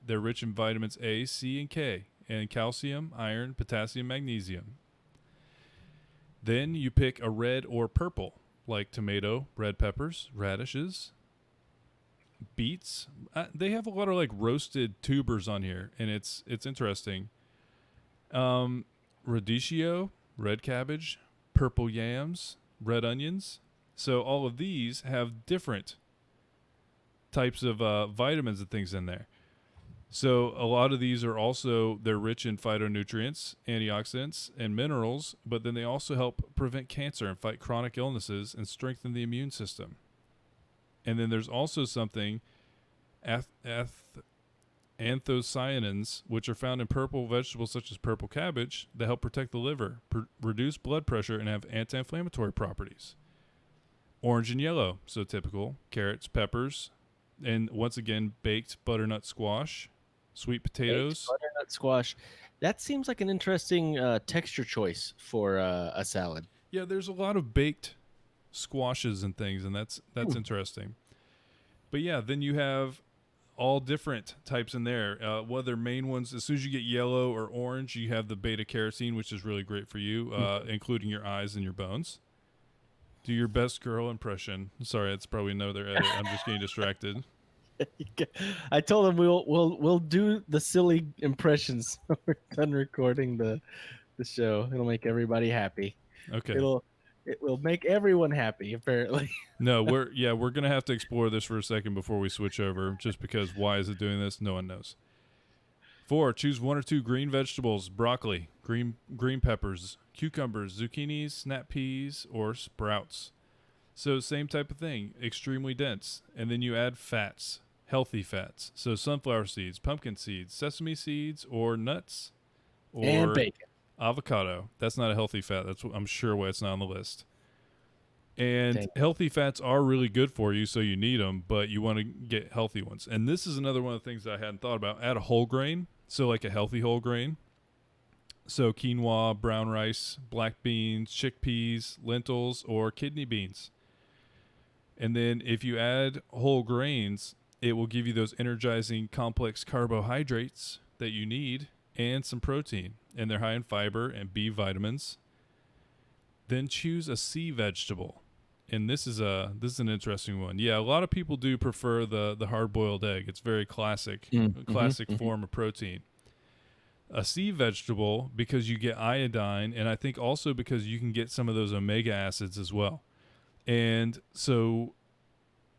They're rich in vitamins A, C, and K, and calcium, iron, potassium, magnesium. Then you pick a red or purple, like tomato, red peppers, radishes, beets. They have a lot of like roasted tubers on here, and it's interesting. Radicchio, red cabbage, purple yams, red onions. So all of these have different types of vitamins and things in there. So a lot of these are also, they're rich in phytonutrients, antioxidants, and minerals, but then they also help prevent cancer and fight chronic illnesses and strengthen the immune system. And then there's also something, anthocyanins, which are found in purple vegetables such as purple cabbage, that help protect the liver, reduce blood pressure, and have anti-inflammatory properties. Orange and yellow, so typical. Carrots, peppers, and once again, baked butternut squash, sweet potatoes.
Baked butternut squash. That seems like an interesting texture choice for a salad.
Yeah, there's a lot of baked squashes and things, and that's interesting. But yeah, then you have all different types in there. One of their main ones, as soon as you get yellow or orange, you have the beta carotene, which is really great for you, including your eyes and your bones. Do your best girl impression. Sorry, it's probably another edit. I'm just getting distracted.
I told him we'll do the silly impressions when we're done recording the show. It'll make everybody happy.
Okay.
It will make everyone happy, apparently.
No, we're gonna have to explore this for a second before we switch over, just because why is it doing this? No one knows. 4, choose 1 or 2 green vegetables: broccoli, green peppers, cucumbers, zucchinis, snap peas, or sprouts. So same type of thing, extremely dense. And then you add fats, healthy fats. So sunflower seeds, pumpkin seeds, sesame seeds, or nuts, or
and bacon.
Avocado. That's not a healthy fat. That's I'm sure why it's not on the list. And
Dang.
Healthy fats are really good for you, so you need them, but you want to get healthy ones. And this is another one of the things that I hadn't thought about. Add a whole grain, so like a healthy whole grain. So quinoa, brown rice, black beans, chickpeas, lentils, or kidney beans. And then if you add whole grains, it will give you those energizing complex carbohydrates that you need and some protein. And they're high in fiber and B vitamins. Then choose a sea vegetable. And this is an interesting one. Yeah, a lot of people do prefer the hard-boiled egg. It's very classic form of protein. A sea vegetable, because you get iodine, and I think also because you can get some of those omega acids as well. And so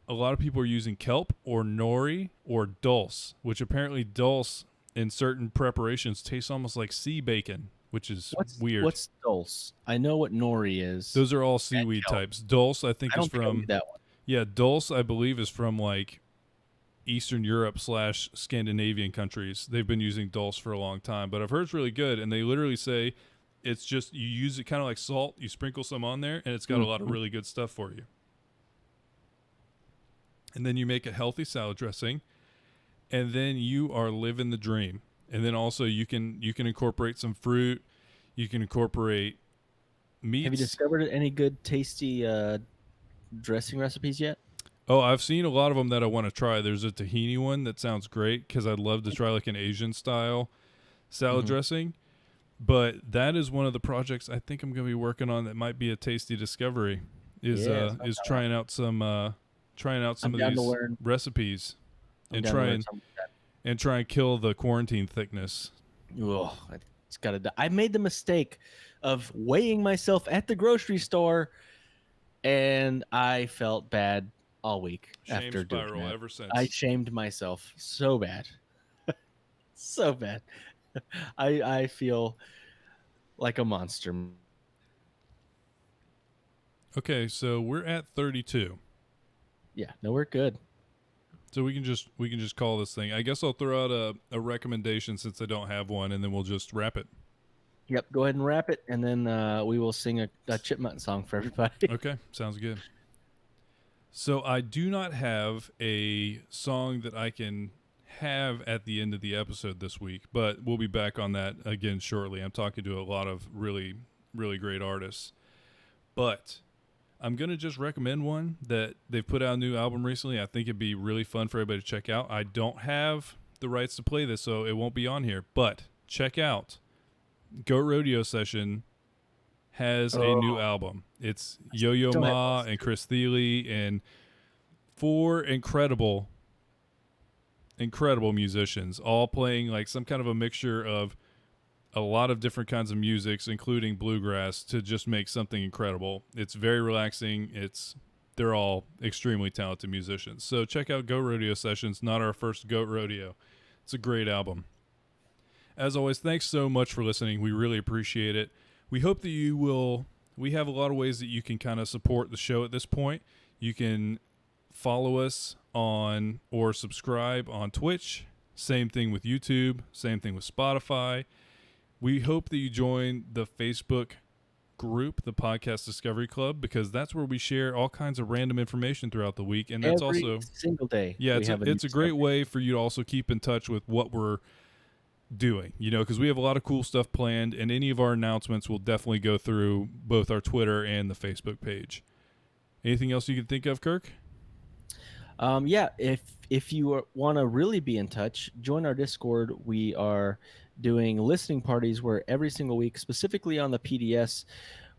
a lot of people are using kelp or nori or dulse, which apparently dulse in certain preparations tastes almost like sea bacon, which is weird.
What's dulse? I know what nori is.
Those are all seaweed types. Dulse, I think, is from
that one.
Yeah, dulse, I believe, is from like Eastern Europe / Scandinavian countries. They've been using dulse for a long time, but I've heard it's really good. And they literally say It's just you use it kind of like salt. You sprinkle some on there, and it's got a lot of really good stuff for you. And then you make a healthy salad dressing, and then you are living the dream. And then also you can incorporate some fruit. You can incorporate meats.
Have you discovered any good, tasty dressing recipes yet?
Oh, I've seen a lot of them that I want to try. There's a tahini one that sounds great because I'd love to try like an Asian style salad dressing. But that is one of the projects I think I'm going to be working on that might be a tasty discovery. Is trying out some of these recipes and try and kill the quarantine thickness.
Oh, it's got to. I made the mistake of weighing myself at the grocery store, and I felt bad all week after doing that.
Ever since.
I shamed myself so bad, so bad. I feel like a monster.
Okay, so we're at 32.
Yeah, no, we're good.
So we can just call this thing. I guess I'll throw out a recommendation since I don't have one, and then we'll just wrap it.
Yep, go ahead and wrap it, and then we will sing a chipmunk song for everybody.
Okay, sounds good. So I do not have a song that I can have at the end of the episode this week, but we'll be back on that again shortly. I'm talking to a lot of really, really great artists. But I'm going to just recommend one that they've put out a new album recently. I think it'd be really fun for everybody to check out. I don't have the rights to play this, so it won't be on here. But check out Goat Rodeo Session has a new album. It's Yo-Yo Ma and Chris Thiele and 4 incredible musicians, all playing like some kind of a mixture of a lot of different kinds of musics, including bluegrass, to just make something incredible. It's very relaxing. They're all extremely talented musicians. So check out Goat Rodeo Sessions, not our first Goat Rodeo. It's a great album. As always, thanks so much for listening. We really appreciate it. We hope that you will. We have a lot of ways that you can kind of support the show at this point. You can follow us on or subscribe on Twitch. Same thing with YouTube. Same thing with Spotify. We hope that you join the Facebook group, the Podcast Discovery Club, because that's where we share all kinds of random information throughout the week. And that's
every single day.
Yeah, it's a great way for you to also keep in touch with what we're doing, because we have a lot of cool stuff planned, and any of our announcements will definitely go through both our Twitter and the Facebook page. Anything else you can think of, Kirk?
Yeah, if you want to really be in touch, join our Discord. We are doing listening parties where every single week, specifically on the PDS,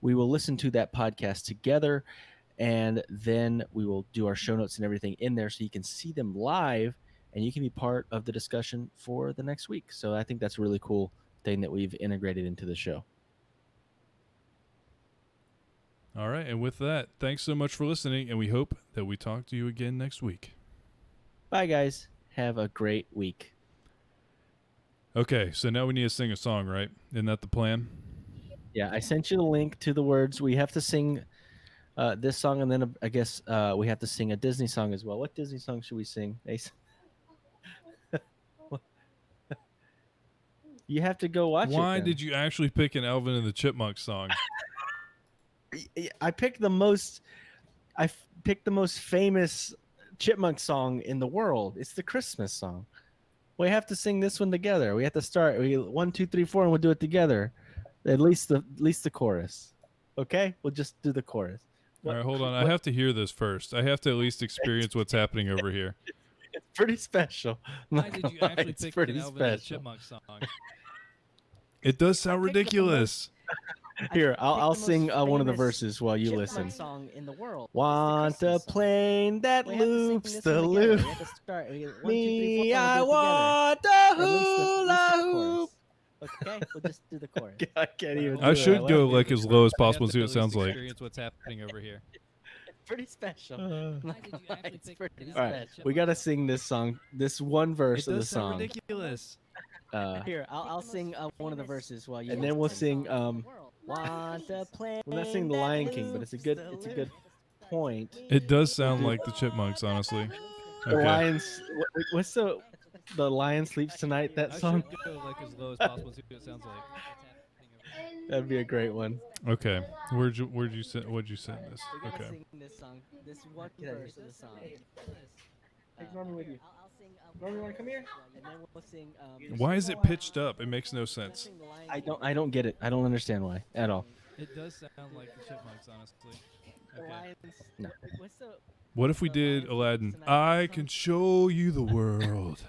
we will listen to that podcast together, and then we will do our show notes and everything in there so you can see them live, and you can be part of the discussion for the next week. So I think that's a really cool thing that we've integrated into the show.
All right, and with that, thanks so much for listening, and we hope that we talk to you again next week.
Bye, guys. Have a great week.
Okay, so now we need to sing a song, right? Isn't that the plan?
Yeah, I sent you the link to the words. We have to sing this song, and then I guess we have to sing a Disney song as well. What Disney song should we sing, Ace? You have to go watch it.
Why did you actually pick an Alvin and the Chipmunks song?
I picked the most famous Chipmunk song in the world. It's the Christmas song. We have to sing this one together. We have to start. 1, 2, 3, 4, and we'll do it together. At least the chorus. Okay, we'll just do the chorus.
All right, hold on. I have to hear this first. I have to at least experience what's happening over here.
It's pretty special.
Why did you actually pick an Alvin and the Chipmunk song?
It does sound ridiculous.
Here, I'll sing one of the verses while you listen.
Song in the world.
Want a plane that loops the loop. Me, I want a hula hoop.
Okay, we'll just do the chorus.
I can't even.
I should go like as low as possible and see what it sounds like.
Experience what's happening over here.
It's pretty special. It's pretty
All right, we gotta sing this song. This one verse of the song.
Ridiculous.
Here, I'll sing one of the verses while you.
And then we'll sing.
Want a plane.
We're not singing the Lion King, but it's a good point.
It does sound like the Chipmunks, honestly.
The Lions. What's the Lion Sleeps Tonight? That song.
I should go like as low as possible and see what it sounds like.
That'd be a great one.
Okay. What'd you send this?
We're gonna
Okay.
sing this song, this one verse of the song.
Take Norman with you.
I'll sing.
Norman, want to come here?
And then we'll sing.
Why is it pitched up? It makes no sense.
I don't get it. I don't understand why at all.
It does sound like the Chipmunks, honestly. Okay.
No.
What's the?
What if we did Aladdin? I can show you the world.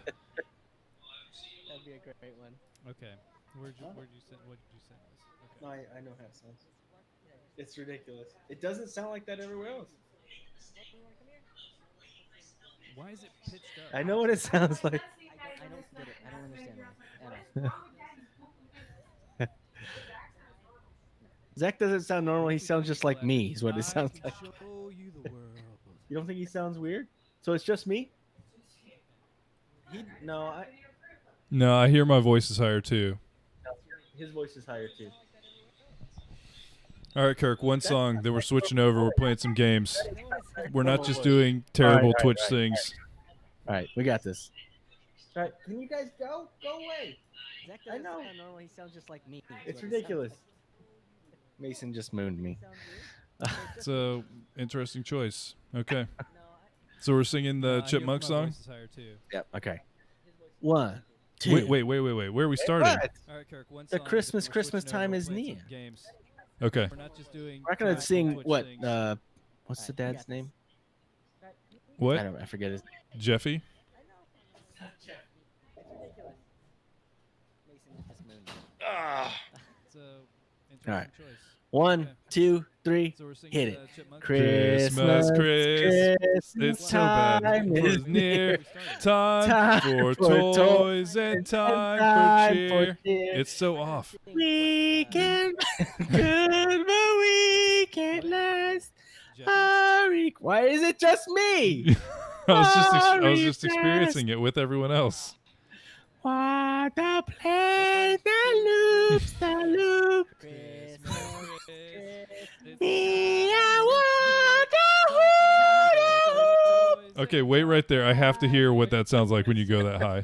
That'd be a great one.
Okay. Where'd you send? What did you send this? Okay.
No, I know how it sounds. It's ridiculous. It doesn't sound like that everywhere else.
Why is it pitched up?
I know what it sounds like.
I don't get it. I don't understand why. At all.
Zach doesn't sound normal. He sounds just like me. Is what it sounds like.
Show you the world.
You don't think he sounds weird? So it's just me?
No, I hear my voice is higher too.
His voice is higher too.
All right, Kirk. One song. Then we're switching over. We're playing some games. We're not just doing terrible Twitch things.
All right, we got this. All right, can you guys go? Go away.
Zach doesn't sound normal. He sounds just like me.
It's ridiculous. Mason just mooned me.
It's a interesting choice. Okay. So we're singing the Chipmunk song?
Yep. Okay. 1, 2.
Wait. Where are we starting?
All right, Kirk. One
The
song,
Christmas time is near.
Games.
Okay.
We're not just doing.
We're not gonna sing
Twitch
what?
things.
What's the dad's name?
What?
I forget his.
Jeffy?
All right. 1, 2, 3. Hit it.
Christmas, it's so bad. Is near. Time for toys and time for cheer. It's so off.
Weekend, good, but we can't last. Why is it just me?
I was just experiencing it with everyone else.
What a play that loops, the loop.
Okay, wait right there. I have to hear what that sounds like when you go that high.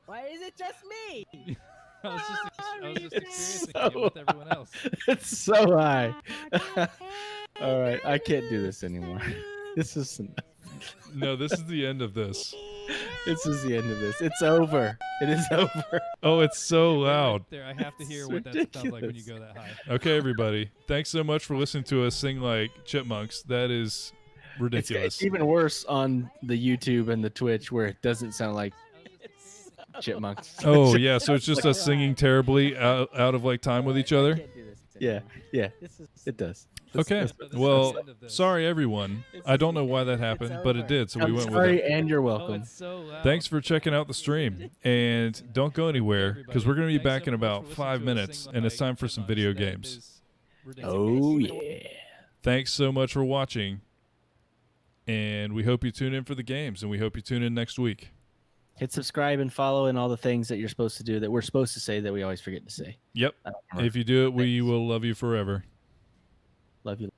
Why is it just me?
I was just experiencing it with everyone else.
It's so high. All right, I can't do this anymore. This is
No, this is the end of this.
This is the end of this. It's over. It is over.
Oh, it's so loud.
There, I have to hear what that sounds like when you go that high.
Okay, everybody. Thanks so much for listening to us sing like chipmunks. That is ridiculous.
It's even worse on the YouTube and the Twitch where it doesn't sound like chipmunks.
Oh, yeah. So it's just us singing terribly out of like time with each other?
Yeah. It does.
Okay. Well, sorry, everyone. I don't know why that happened, but it did, so we went with it.
And you're welcome.
Thanks for checking out the stream. And don't go anywhere, because we're going to be back in about 5 minutes, and it's time for some video games.
Oh, yeah.
Thanks so much for watching, and we hope you tune in for the games, and we hope you tune in next week.
Hit subscribe and follow and all the things that you're supposed to do that we're supposed to say that we always forget to say.
Yep. If you do it, we will love you forever.
Love you.